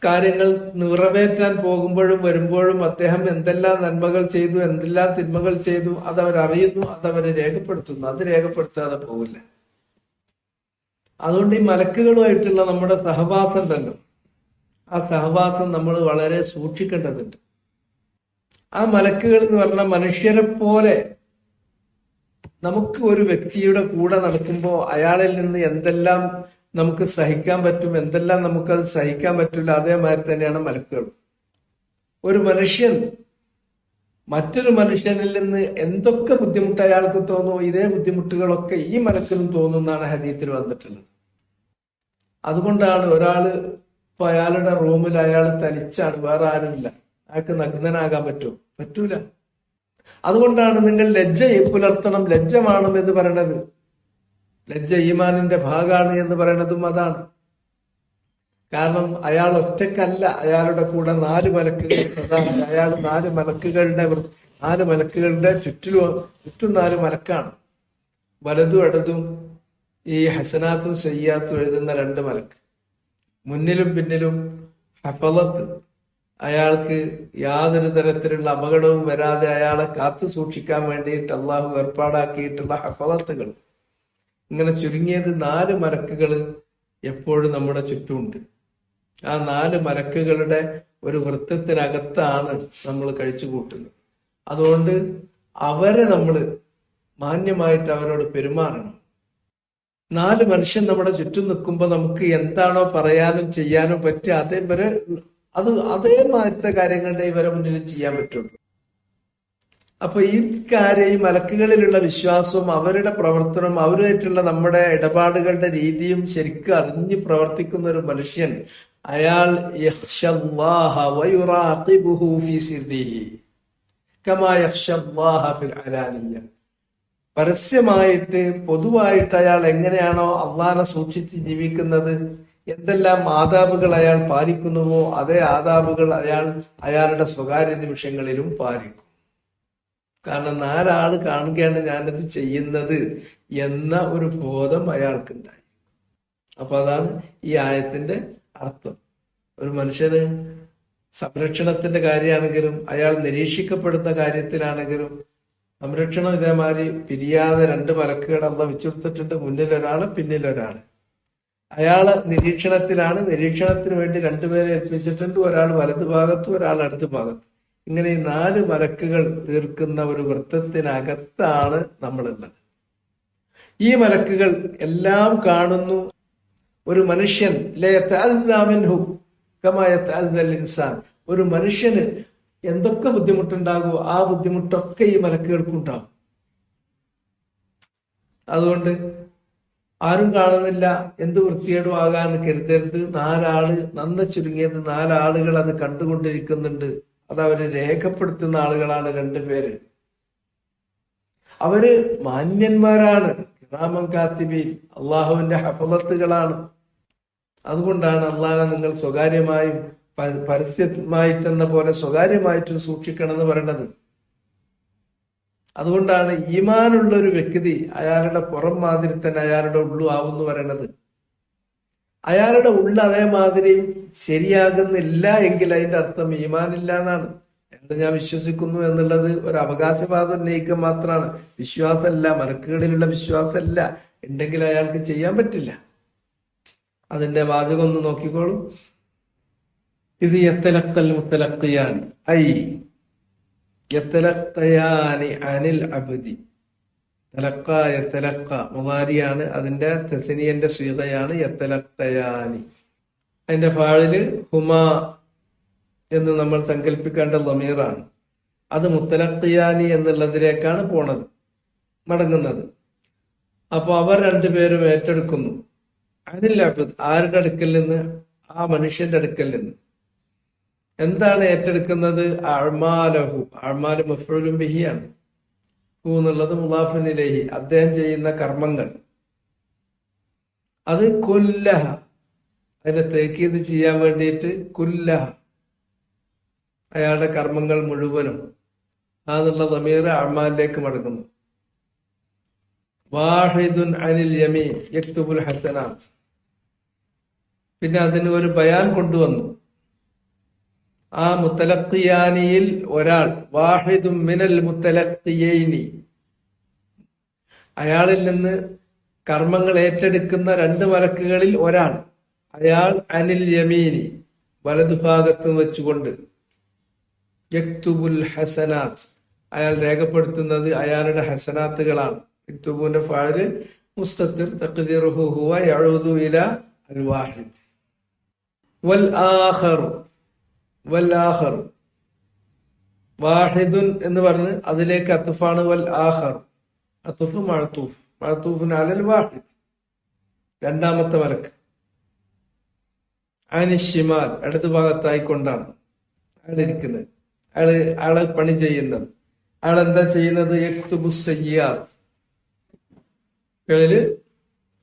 കാര്യങ്ങൾ നിറവേറ്റാൻ പോകുമ്പോഴും വരുമ്പോഴും അദ്ദേഹം എന്തെല്ലാം നന്മകൾ ചെയ്തു, എന്തെല്ലാം തിന്മകൾ ചെയ്തു അതവരറിയുന്നു, അതവര് രേഖപ്പെടുത്തുന്നു. അത് രേഖപ്പെടുത്താതെ പോകില്ല. അതുകൊണ്ട് ഈ മലക്കുകളുമായിട്ടുള്ള നമ്മുടെ സഹവാസം ഉണ്ടല്ലോ, ആ സഹവാസം നമ്മൾ വളരെ സൂക്ഷിക്കേണ്ടതുണ്ട്. ആ മലക്കുകൾ എന്ന് പറഞ്ഞാൽ മനുഷ്യരെ പോലെ നമുക്ക് ഒരു വ്യക്തിയുടെ കൂടെ നടക്കുമ്പോൾ അയാളിൽ നിന്ന് എന്തെല്ലാം നമുക്ക് സഹിക്കാൻ പറ്റും, എന്തെല്ലാം നമുക്കത് സഹിക്കാൻ പറ്റില്ല, അതേമാതിരി തന്നെയാണ് മലക്കുകൾ. ഒരു മനുഷ്യൻ മറ്റൊരു മനുഷ്യനിൽ നിന്ന് എന്തൊക്കെ ബുദ്ധിമുട്ട് അയാൾക്ക് തോന്നുമോ ഇതേ ബുദ്ധിമുട്ടുകളൊക്കെ ഈ മലക്കിനും തോന്നുന്നതാണ് ഹദീത്തിൽ വന്നിട്ടുള്ളത്. അതുകൊണ്ടാണ് ഒരാള് ഇപ്പൊ അയാളുടെ റൂമിൽ അയാൾ തനിച്ചാണ്, വേറെ ആരുമില്ല, അയാൾക്ക് നഗ്നനാകാൻ പറ്റുമോ? പറ്റൂല. അതുകൊണ്ടാണ് നിങ്ങൾ ലജ്ജ പുലർത്തണം, ലജ്ജ വേണം എന്ന് പറയണത്. ലജ്ജ ഈമാനിന്റെ ഭാഗമാണ് എന്ന് പറയണതും അതാണ്. കാരണം അയാൾ ഒറ്റക്കല്ല, അയാളുടെ കൂടെ 4 മലക്കുകൾ. അയാൾ 4 മലക്കുകളുടെ ചുറ്റും 4 മലക്കാണ്. വലതും ഇടതും ഈ ഹസനാത്തും സയ്യാത്തും എഴുതുന്ന 2 മലക്ക്, മുന്നിലും പിന്നിലും ഹഫളത്ത്, അയാൾക്ക് യാതൊരു തരത്തിലുള്ള അപകടവും വരാതെ അയാളെ കാത്തു സൂക്ഷിക്കാൻ വേണ്ടിയിട്ട് അള്ളാഹു ഏർപ്പാടാക്കിയിട്ടുള്ള ഹഫളത്തുകൾ. ഇങ്ങനെ ചുരുങ്ങിയത് 4 മലക്കുകൾ എപ്പോഴും നമ്മുടെ ചുറ്റുമുണ്ട്. ആ 4 മലക്കുകളുടെ ഒരു വൃത്തത്തിനകത്താണ് നമ്മൾ കഴിച്ചു കൂട്ടുന്നത്. അതുകൊണ്ട് അവരെ നമ്മൾ മാന്യമായിട്ട് അവരോട് പെരുമാറണം. 4 മനുഷ്യൻ നമ്മുടെ ചുറ്റും നിൽക്കുമ്പോൾ നമുക്ക് എന്താണോ പറയാനും ചെയ്യാനും പറ്റുക അതേമാതിരത്തെ കാര്യങ്ങളുടെ ഇവരെ മുന്നിൽ ചെയ്യാൻ പറ്റുള്ളൂ. അപ്പൊ ഈ കാര്യം, ഈ മലക്കുകളിലുള്ള വിശ്വാസവും അവരുടെ പ്രവർത്തനവും അവരുമായിട്ടുള്ള നമ്മുടെ ഇടപാടുകളുടെ രീതിയും ശരിക്കും അറിഞ്ഞ് പ്രവർത്തിക്കുന്ന ഒരു മനുഷ്യൻ, അയാൾ പരസ്യമായിട്ട് പൊതുവായിട്ട് അയാൾ എങ്ങനെയാണോ അള്ളാനെ സൂക്ഷിച്ച് ജീവിക്കുന്നത്, എന്തെല്ലാം ആദാബുകൾ അയാൾ പാലിക്കുന്നുവോ അതേ ആദാബുകൾ അയാളുടെ സ്വകാര്യ നിമിഷങ്ങളിലും പാലിക്കും. കാരണം 4 ആള് കാണുകയാണ് ഞാനത് ചെയ്യുന്നത് എന്ന ഒരു ബോധം അയാൾക്കുണ്ടായി. അപ്പൊ അതാണ് ഈ ആയത്തിന്റെ അർത്ഥം. ഒരു മനുഷ്യന് സംരക്ഷണത്തിന്റെ കാര്യമാണെങ്കിലും അയാൾ നിരീക്ഷിക്കപ്പെടുന്ന കാര്യത്തിലാണെങ്കിലും സംരക്ഷണം ഇതേമാതിരി പിരിയാതെ 2 മലക്കുകൾ അള്ളാഹ് വെച്ചുകൊടുത്തിട്ടുണ്ട്. മുന്നിലൊരാള്, പിന്നിലൊരാള്. അയാള് നിരീക്ഷണത്തിലാണ്. നിരീക്ഷണത്തിന് വേണ്ടി 2 പേരെ ഏൽപ്പിച്ചിട്ടുണ്ട്. ഒരാൾ വലതു ഭാഗത്തും ഒരാൾ അടുത്ത ഭാഗത്തും. ഇങ്ങനെ ഈ 4 മലക്കുകൾ തീർക്കുന്ന ഒരു വൃത്തത്തിനകത്താണ് നമ്മളുള്ളത്. ഈ മലക്കുകൾ എല്ലാം കാണുന്നു. ഒരു മനുഷ്യൻ ഇൻസാൻ, ഒരു മനുഷ്യന് എന്തൊക്കെ ബുദ്ധിമുട്ടുണ്ടാകുമോ ആ ബുദ്ധിമുട്ടൊക്കെ ഈ മലക്കുകൾക്കുണ്ടാകും. അതുകൊണ്ട് ആരും കാണുന്നില്ല, എന്ത് വൃത്തികേടും ആകാന്ന് കരുതരുത്. 4 ആള്, നന്ന ചുരുങ്ങിയത് 4 ആളുകൾ അത് കണ്ടുകൊണ്ടിരിക്കുന്നുണ്ട്. അത് അവര് രേഖപ്പെടുത്തുന്ന ആളുകളാണ് 2 പേര്. അവര് മാന്യന്മാരാണ്, കിറാമൻ കാത്തിബീൻ, അള്ളാഹുവിന്റെ ഹഫളത്തുകളാണ്. അതുകൊണ്ടാണ് അള്ളാഹനെ നിങ്ങൾ സ്വകാര്യമായും പരസ്യമായിട്ടെന്ന പോലെ സ്വകാര്യമായിട്ടും സൂക്ഷിക്കണം എന്ന് പറയുന്നത്. അതുകൊണ്ടാണ് ഈമാനുള്ള ഒരു വ്യക്തി അയാളുടെ പുറം മാതിരി തന്നെ അയാളുടെ ഉള്ളു ആവുമെന്ന് പറയണത്. അയാളുടെ ഉള്ള അതേമാതിരി ശരിയാകുന്നില്ല എങ്കിൽ അതിന്റെ അർത്ഥം ഈമാനില്ല എന്നാണ്. എന്ന് ഞാൻ വിശ്വസിക്കുന്നു എന്നുള്ളത് ഒരു അവകാശവാദം ഉന്നയിക്കുക മാത്രമാണ്, വിശ്വാസമല്ല, മലക്കുകളിലുള്ള വിശ്വാസമല്ല. ഉണ്ടെങ്കിൽ അയാൾക്ക് ചെയ്യാൻ പറ്റില്ല. അതിന്റെ വാചകം ഒന്ന് നോക്കിക്കോളൂ. ഇത് യത്തലഖൽ മുത്തലഖിയാൻ ഐ യത്തലഖയാനി അനിൽ അബ്ദി. തലക്ക യത്തലക്ക മുദാരിയാണ്, അതിന്റെ തസ്നിയന്റെ സീഗയാണ് യത്തലഖയാനി. അതിന്റെ ഫാഇല് ഹുമാ എന്ന് നമ്മൾ സങ്കല്പിക്കേണ്ട ളമീറാണ്. അത് മുത്തലഖിയാനി എന്നുള്ളതിലേക്കാണ് പോണത്, മടങ്ങുന്നത്. അപ്പൊ അവർ 2 പേരും ഏറ്റെടുക്കുന്നു. അനിൽ അബ്ദ്, ആരുടെ അടുക്കൽ നിന്ന്? ആ മനുഷ്യന്റെ അടുക്കൽ നിന്ന്. എന്താണ് ഏറ്റെടുക്കുന്നത്? അഅ്മാലഹു, അഅ്മാല് മഫ്ഊലുൻ ബിഹിയാണ്. ഹു എന്നുള്ളത് മുളാഫിൻ ഇലൈഹി, അദ്ദേഹം ചെയ്യുന്ന കർമ്മങ്ങൾ. അത് കുല്ലഹ, അതിനെ തേക്കീത് ചെയ്യാൻ വേണ്ടിയിട്ട് കുല്ലഹ, അയാളുടെ കർമ്മങ്ങൾ മുഴുവനും. അതെന്നുള്ള ദമീർ അഅ്മാലിലേക്ക് മടങ്ങുന്നു. വാഹിദുൻ അനിൽ യമീൻ യക്തുബുൽ ഹസനാത്ത്. പിന്നെ അതിന് ഒരു ബയാൻ കൊണ്ടുവന്നു. ആ മുത്തലഖിയാനിയിൽ ഒരാൾ, വാഹിദും മിനൽ മുത്തലഖിയൈനി, അയാളിൽ നിന്ന് കർമ്മങ്ങൾ ഏറ്റെടുക്കുന്ന 2 മലക്കുകളിൽ ഒരാൾ, അയാൾ അനിൽ യമീനി, വലതുഭാഗത്ത് വെച്ചുകൊണ്ട്, യക്തുബുൽ ഹസനാത്ത്, അയാൾ രേഖപ്പെടുത്തുന്നത് അയാളുടെ ഹസനാത്തുകളാണ്. യക്തുബുന്റെ ഫാഇല് മുസ്തത്തിർ, തഖ്ദീറുഹു ഹുവ യഊദു ഇലാ അൽ വാഹിദ്. വൽ ആഖർ, വൽ ആഖർ, വാഹിദുൻ എന്ന് പറഞ്ഞ് അതിലേക്ക് അത്ഫാണ്. വൽ ആഖർ, അത്ഫ് മഅ്തൂഫ്, മഅ്തൂഫുൻ അലൽ വാഹിദ്, രണ്ടാമത്തെ മലക്ക്. അനിശ്ശിമാൽ, ഇടത് ഭാഗത്തായിക്കൊണ്ടാണ് അയാളിരിക്കുന്നത്. അയാള് പണി ചെയ്യുന്നത്. അയാൾ എന്താ ചെയ്യുന്നത്? യക്തുബു സയ്യാത്ത്, ഫിഅല്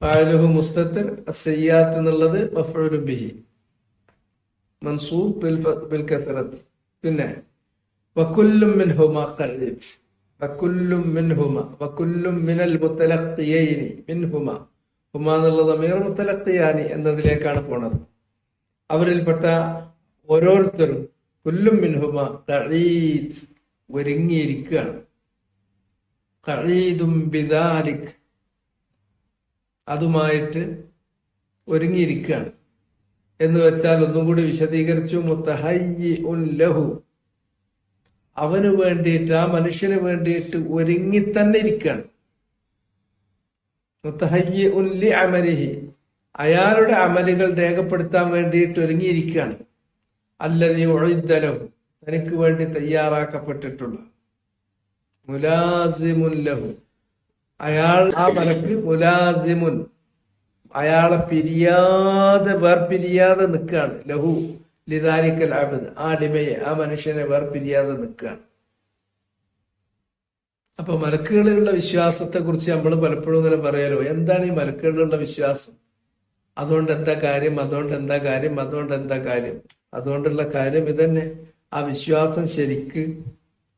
ഫാഇലുഹു മുസ്തത്തിർ, അസ്സയ്യാത്ത് എന്നുള്ളത് മഫ്ഊലുൻ ബിഹി മൻസൂബ് ബിൽ കസറത്ത്. പിന്നെ വകുല്ലും മിൻഹുമാ ഖഈദ്, വകുല്ലും മിൻഹുമാ, വകുല്ലും മിനൽ മുത്തലഖിയൈനി മിൻഹുമാ, ഹുമാ എന്നുള്ള ദമീർ മുത്തലഖിയാനി എന്നതിലേക്കാണ് പോണത്. അവരിൽപ്പെട്ട ഓരോരുത്തരും കുല്ലും മിൻഹുമാ ഖഈദ്, ഒരുങ്ങിയിരിക്കുകയാണ്. ഖഈദും ബിദാലിക്, അതുമായിട്ട് ഒരുങ്ങിയിരിക്കുകയാണ് എന്ന് വെച്ചാൽ ഒന്നും കൂടി വിശദീകരിച്ചു. മുത്തഹയ്യിഉൻ ലഹു, അവന് വേണ്ടിയിട്ട്, ആ മനുഷ്യന് വേണ്ടിയിട്ട് ഒരുങ്ങി തന്നെ ഇരിക്കുകയാണ്. മുത്തഹയ്യിഉൻ ലി അമലിഹി, അയാളുടെ അമലുകൾ രേഖപ്പെടുത്താൻ വേണ്ടിയിട്ട് ഒരുങ്ങിയിരിക്കുകയാണ്. അല്ലദീ ഉഇദ്ദ ലഹു, തനിക്ക് വേണ്ടി തയ്യാറാക്കപ്പെട്ടിട്ടുള്ള. മുലാസിമുൻ ലഹു, അയാൾ, ആ മലക്ക് മുലാസിമുൻ, അയാളെ പിരിയാതെ വേർപിരിയാതെ നിൽക്കുകയാണ്. ലഹു ലിദാലിക്കൽ അബ്ദ്, ആ അടിമയെ, ആ മനുഷ്യനെ വേർപിരിയാതെ നിൽക്കുകയാണ്. അപ്പൊ മലക്കുകളിലുള്ള വിശ്വാസത്തെ കുറിച്ച് നമ്മൾ പലപ്പോഴും ഇങ്ങനെ പറയലോ, എന്താണ് ഈ മലക്കുകളിലുള്ള വിശ്വാസം? അതുകൊണ്ട് എന്താ കാര്യം, അതുകൊണ്ട് എന്താ കാര്യം, അതുകൊണ്ട് എന്താ കാര്യം? അതുകൊണ്ടുള്ള കാര്യം ഇതന്നെ. ആ വിശ്വാസം ശരിക്ക്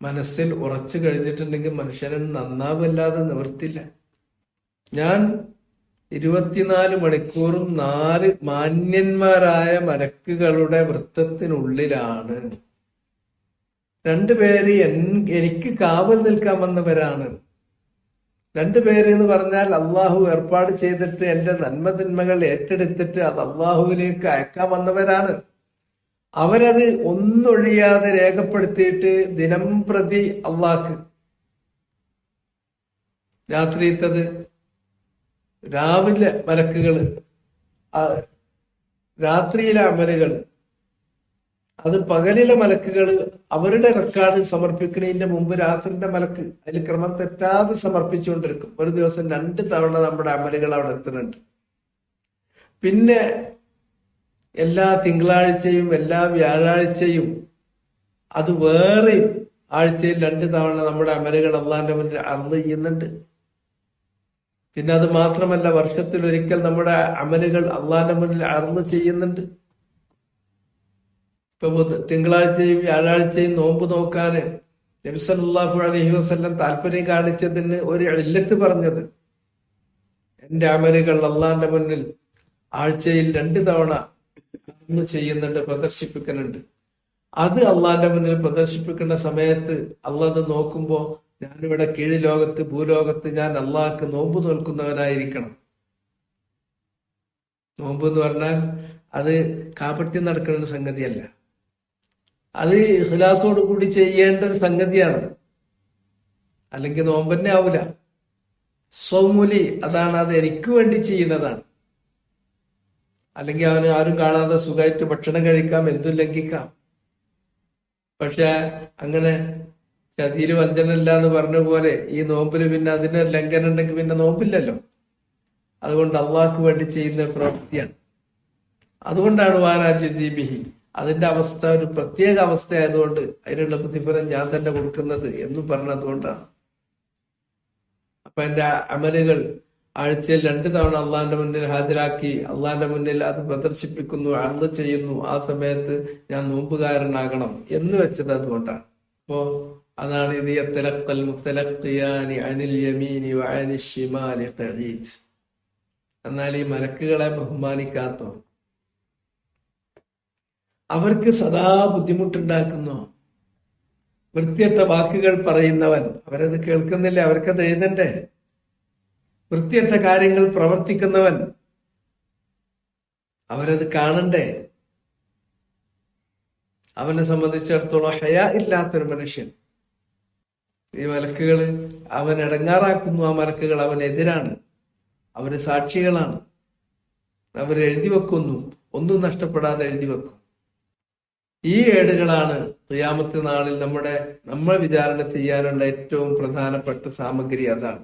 മനസ്സിൽ ഉറച്ചു കഴിഞ്ഞിട്ടുണ്ടെങ്കിൽ മനുഷ്യനെ നന്നാവല്ലാതെ നിവർത്തില്ല. ഞാൻ 24 മണിക്കൂറും 4 മാന്യന്മാരായ മലക്കുകളുടെ വൃത്തത്തിനുള്ളിലാണ്. രണ്ടുപേര് എനിക്ക് കാവൽ നിൽക്കാൻ വന്നവരാണ്. രണ്ടുപേര് എന്ന് പറഞ്ഞാൽ അള്ളാഹു ഏർപ്പാട് ചെയ്തിട്ട് എന്റെ നന്മതിന്മകൾ ഏറ്റെടുത്തിട്ട് അത് അള്ളാഹുവിലേക്ക് അയക്കാൻ വന്നവരാണ്. അവരത് ഒന്നൊഴിയാതെ രേഖപ്പെടുത്തിയിട്ട് ദിനം പ്രതി അള്ളാഹ്ക്ക് രാത്രിയത്തത് രാവിലെ മലക്കുകള്, രാത്രിയിലെ അമലുകള്, അത് പകലിലെ മലക്കുകള് അവരുടെ റെക്കോർഡ് സമർപ്പിക്കുന്നതിന്റെ മുമ്പ് രാത്രിന്റെ മലക്ക് അതിൽ ക്രമം തെറ്റാതെ സമർപ്പിച്ചുകൊണ്ടിരിക്കും. ഒരു ദിവസം 2 തവണ നമ്മുടെ അമലുകൾ അവിടെ എത്തുന്നുണ്ട്. പിന്നെ എല്ലാ തിങ്കളാഴ്ചയും എല്ലാ വ്യാഴാഴ്ചയും അത് വേറെയും ആഴ്ചയിൽ 2 തവണ നമ്മുടെ അമലുകൾ അള്ളാന്റെ മുന്നിൽ അർള് ചെയ്യുന്നുണ്ട്. പിന്നെ അത് മാത്രമല്ല, വർഷത്തിലൊരിക്കൽ നമ്മുടെ അമലുകൾ അള്ളാന്റെ മുന്നിൽ അർള് ചെയ്യുന്നുണ്ട്. ഇപ്പൊ തിങ്കളാഴ്ചയും വ്യാഴാഴ്ചയും നോമ്പ് നോക്കാന് നബി സല്ലല്ലാഹു അലൈഹി വസല്ലം താല്പര്യം കാണിച്ചതിന് ഒരു ഇല്ലത്ത് പറഞ്ഞത്, എന്റെ അമലുകൾ അള്ളാന്റെ മുന്നിൽ ആഴ്ചയിൽ 2 തവണ ചെയ്യുന്നുണ്ട്, പ്രദർശിപ്പിക്കുന്നുണ്ട്. അത് അള്ളാന്റെ മുന്നിൽ പ്രദർശിപ്പിക്കുന്ന സമയത്ത് അള്ളാഹ് നോക്കുമ്പോ ഞാനിവിടെ കീഴ്ലോകത്ത് ഭൂലോകത്ത് ഞാൻ അള്ളാഹ്ക്ക് നോമ്പ് നോൽക്കുന്നവനായിരിക്കണം. നോമ്പ് എന്ന് പറഞ്ഞാൽ അത് കാപട്യം നടക്കുന്ന സംഗതിയല്ല, അത് ഇഖ്ലാസോട് കൂടി ചെയ്യേണ്ട ഒരു സംഗതിയാണ്. അല്ലെങ്കിൽ നോമ്പ് തന്നെ ആവൂല. സൗമുലി അതാണ്, അത് എനിക്ക് വേണ്ടി ചെയ്യുന്നതാണ്. അല്ലെങ്കിൽ അവന് ആരും കാണാതെ സുഖമായിട്ട് ഭക്ഷണം കഴിക്കാം, എന്തും ലംഘിക്കാം. പക്ഷെ അങ്ങനെ ചതിയില് വഞ്ചനല്ല എന്ന് പറഞ്ഞ പോലെ ഈ നോമ്പിന് പിന്നെ അതിന് ലംഘനം ഉണ്ടെങ്കിൽ പിന്നെ നോമ്പില്ലല്ലോ. അതുകൊണ്ട് അള്ളാഹ്ക്ക് വേണ്ടി ചെയ്യുന്ന പ്രവൃത്തിയാണ്. അതുകൊണ്ടാണ് വാനാജിബിഹി, അതിന്റെ അവസ്ഥ ഒരു പ്രത്യേക അവസ്ഥയായതുകൊണ്ട് അതിനുള്ള പ്രതിഫലം ഞാൻ തന്നെ കൊടുക്കുന്നത് എന്ന് പറഞ്ഞതുകൊണ്ടാണ്. അപ്പൊ എന്റെ അമലുകൾ ആഴ്ചയിൽ 2 തവണ അള്ളാന്റെ മുന്നിൽ ഹാജരാക്കി അള്ളാന്റെ മുന്നിൽ അത് പ്രദർശിപ്പിക്കുന്നു, അർള് ചെയ്യുന്നു. ആ സമയത്ത് ഞാൻ നോമ്പുകാരനാകണം എന്ന് വെച്ചത് അതുകൊണ്ടാണ്. അപ്പോ അതാണ് ഇത് യത്തലഖൽ മുത്തലഖിയാനി അനിൽ യമീനി വഅനി ശിമാലി ഖഈദ്. എന്നാൽ ഈ മലക്കുകളെ ബഹുമാനിക്കാത്തോ, അവർക്ക് സദാ ബുദ്ധിമുട്ടുണ്ടാക്കുന്നു. വൃത്തിയറ്റ വാക്കുകൾ പറയുന്നവൻ, അവരത് കേൾക്കുന്നില്ല, അവർക്കത് എഴുതണ്ടേ. വൃത്തിയറ്റ കാര്യങ്ങൾ പ്രവർത്തിക്കുന്നവൻ, അവരത് കാണണ്ടേ. അവനെ സംബന്ധിച്ചിടത്തോളം ഹയാ ഇല്ലാത്തൊരു മനുഷ്യൻ. ഈ മലക്കുകള് അവൻ ഇടങ്ങാറാക്കുന്നു. ആ മലക്കുകൾ അവനെതിരാണ്, അവര് സാക്ഷികളാണ്. അവർ എഴുതി വെക്കുന്നു, ഒന്നും നഷ്ടപ്പെടാതെ എഴുതി വെക്കും. ഈ ഏടുകളാണ് ഖിയാമത്ത് നാളിൽ നമ്മൾ വിചാരണ ചെയ്യാനുള്ള ഏറ്റവും പ്രധാനപ്പെട്ട സാമഗ്രി. അതാണ്.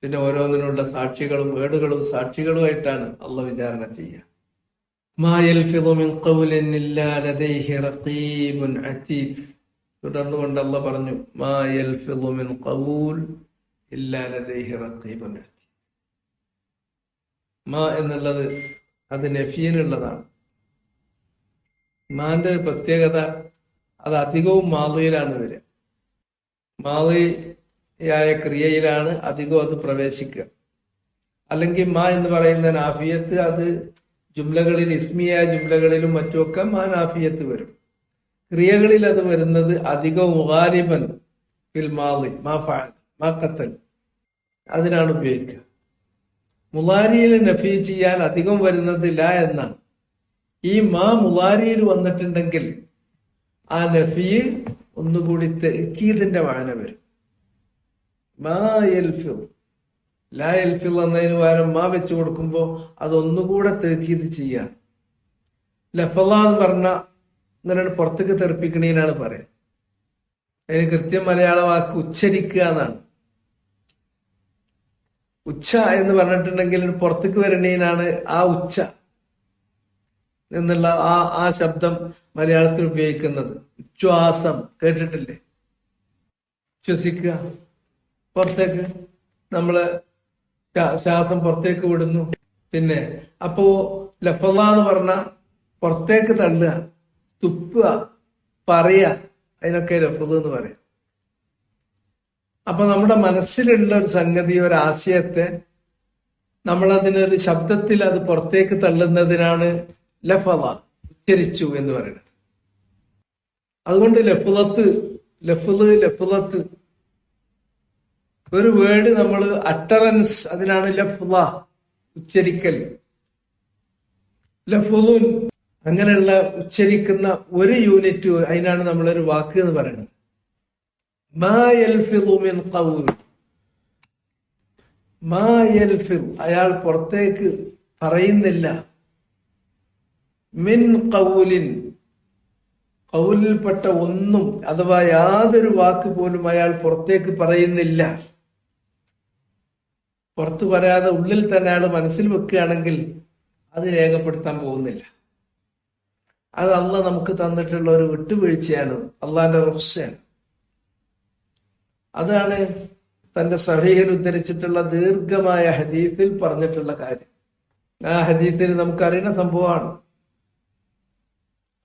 പിന്നെ ഓരോന്നിനുള്ള സാക്ഷികളും ഏടുകളും സാക്ഷികളുമായിട്ടാണ് അള്ളാഹ് വിചാരണ ചെയ്യുക. മാ യൽഫിദു മിൻ ഖൗലിൻ ഇല്ലാ ലദൈഹി റഖീബുൻ അതീദ്. തുടർന്നുകൊണ്ട് അള്ളാഹ് പറഞ്ഞു, മാ യൽഫിദു മിൻ ഖൗൽ ഇല്ലാ ലദൈഹി റഖീബുൻ അതീദ്. മാ എന്നുള്ളത് അത് നഫീനുള്ളതാണ്. മാന്റെ ഒരു പ്രത്യേകത, അത് അധികവും മാളിയിലാണ് വരിക. മാളിയായ ക്രിയയിലാണ് അധികവും അത് പ്രവേശിക്കുക. അല്ലെങ്കിൽ മാ എന്ന് പറയുന്ന നാഫിയത്ത് അത് ജുംലകളിൽ, ഇസ്മിയായ ജുംലകളിലും മറ്റുമൊക്കെ മാ നാഫിയത്ത് വരും. ക്രിയകളിൽ അത് വരുന്നത് അധികവും ഗാലിബൻ ഫിൽ മാളി, മാ ഫഅൽ, മാ ഖത്തൽ, അതിനാണ് ഉപയോഗിക്കുക. മുളാരിയിൽ നഫി ചെയ്യാൻ അധികം വരുന്നത് ല എന്നാണ്. ഈ മാ മുളാരിയിൽ വന്നിട്ടുണ്ടെങ്കിൽ ആ നഫി ഒന്നുകൂടി തഅ്കീദിന്റെ വായന വരും. മാ യൽഫിൽ, ലാ യൽഫിൽ എന്നതിന് പകരം മാ വെച്ച് കൊടുക്കുമ്പോ അതൊന്നുകൂടെ തഅ്കീദ് ചെയ്യാൻ. ലഫള എന്ന് പറഞ്ഞ ഇങ്ങനെ പുറത്തേക്ക് തെറിപ്പിക്കണേനാണ് പറയാം. അതിന് കൃത്യം മലയാള വാക്ക് ഉച്ചരിക്കുക എന്നാണ്. ഉച്ച എന്ന് പറഞ്ഞിട്ടുണ്ടെങ്കിൽ പുറത്തേക്ക് വരണേനാണ് ആ ഉച്ച എന്നുള്ള ആ ശബ്ദം മലയാളത്തിൽ ഉപയോഗിക്കുന്നത്. ഉച്ഛ്വാസം കേട്ടിട്ടില്ലേ? ശ്വസിക്കുക, പുറത്തേക്ക് നമ്മള് ശ്വാസം പുറത്തേക്ക് വിടുന്നു. പിന്നെ അപ്പോ ലഫള എന്ന് പറഞ്ഞ പുറത്തേക്ക് തള്ളുക, തുപ്പുക, പറയുക, അതിനൊക്കെ ലഫള എന്ന് പറയാം. അപ്പൊ നമ്മുടെ മനസ്സിലുള്ള ഒരു സംഗതി, ഒരാശയത്തെ നമ്മൾ അതിനൊരു ശബ്ദത്തിൽ അത് പുറത്തേക്ക് തള്ളുന്നതിനാണ് ലഫള, ഉച്ചരിച്ചു എന്ന് പറയുന്നത്. അതുകൊണ്ട് ലഫ്ളത്ത് ഒരു വേർഡ് നമ്മൾ അട്ടറൻസ്, അതിനാണ് ലഫ്ള, ഉച്ചരിക്കൽ. ലഫ്ളുൻ അങ്ങനെയുള്ള ഉച്ചരിക്കുന്ന ഒരു യൂണിറ്റ്, അതിനാണ് നമ്മളൊരു വാക്ക് എന്ന് പറയുന്നത്. മാ യൽഫിളു മിൻ ഖൗൽ, മാ യൽഫിളു അയാൾ പുറത്തേക്ക് പറയുന്നില്ല, മിൻ ഖൗലിൻ ഖൗലിൽപ്പെട്ട ഒന്നും, അഥവാ യാതൊരു വാക്ക് പോലും അയാൾ പുറത്തേക്ക് പറയുന്നില്ല. പുറത്തു പറയാതെ ഉള്ളിൽ തന്നെ അയാൾ മനസ്സിൽ വെക്കുകയാണെങ്കിൽ അത് രേഖപ്പെടുത്താൻ പോകുന്നില്ല. അത് അള്ളാഹ് നമുക്ക് തന്നിട്ടുള്ള ഒരു വിട്ടുവീഴ്ചയാണ്, അള്ളാഹിന്റെ റഹ്സ്യാണ്. അതാണ് തന്റെ സഹീഹിൽ ഉദ്ധരിച്ചിട്ടുള്ള ദീർഘമായ ഹദീസിൽ പറഞ്ഞിട്ടുള്ള കാര്യം. ആ ഹദീസിൽ നമുക്കറിയുന്ന സംഭവമാണ്.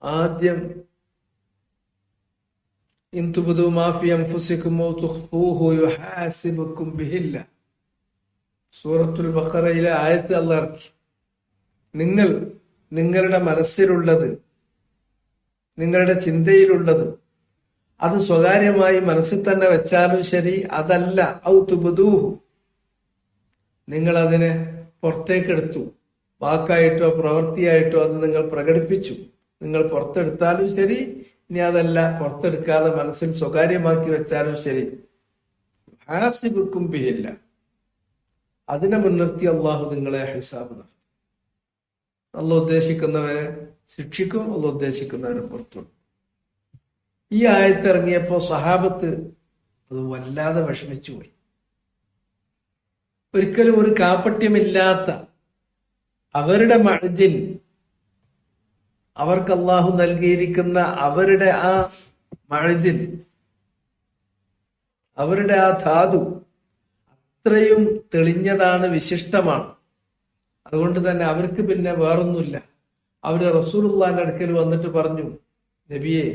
ആദ്യം ഇൻ തുബ്ദു മാ ഫീ അൻഫുസികും ഔ തുഖ്ഫൂഹു യുഹാസിബുകും ബിഹില്ലാഹ്. സൂറത്തുൽ ബഖറയിലെ ആയത്ത് അല്ലാഹ് ഇറക്കി. നിങ്ങൾ നിങ്ങളുടെ മനസ്സിലുള്ളത്, നിങ്ങളുടെ ചിന്തയിലുള്ളത്, അത് സ്വകാര്യമായി മനസ്സിൽ തന്നെ വെച്ചാലും ശരി, അതല്ല ഔ തുബ്ദൂഹു, നിങ്ങൾ അതിനെ പുറത്തേക്കെടുത്തു, വാക്കായിട്ടോ പ്രവൃത്തിയായിട്ടോ അത് നിങ്ങൾ പ്രകടിപ്പിച്ചു, നിങ്ങൾ പുറത്തെടുത്താലും ശരി, ഇനി അതല്ല പുറത്തെടുക്കാതെ മനസ്സിൽ സ്വകാര്യമാക്കി വെച്ചാലും ശരി, ഹാസിബുക്കും ബിഹില്ല, അതിനെ മുൻനിർത്തി അള്ളാഹു നിങ്ങളെ ഹിസാബ് നടത്തും. അള്ളാഹ് ഉദ്ദേശിക്കുന്നവരെ ശിക്ഷിക്കും, അള്ളാഹ് ഉദ്ദേശിക്കുന്നവരെ പുറത്തും. ഈ ആയത്ത് ഇറങ്ങിയപ്പോ സഹാബത്ത് അത് വല്ലാതെ വിഷമിച്ചു പോയി. ഒരിക്കലും ഒരു കാപട്യമില്ലാത്ത അവരുടെ മഅദിൻ, അവർക്ക് അള്ളാഹു നൽകിയിരിക്കുന്ന അവരുടെ ആ മഅദിൻ, അവരുടെ ആ ധാതു അത്രയും തെളിഞ്ഞതാണ്, വിശിഷ്ടമാണ്. അതുകൊണ്ട് തന്നെ അവർക്ക് പിന്നെ വേറൊന്നുമില്ല. അവര് റസൂലുള്ളാഹിന്റെ അടുക്കൽ വന്നിട്ട് പറഞ്ഞു, നബിയെ,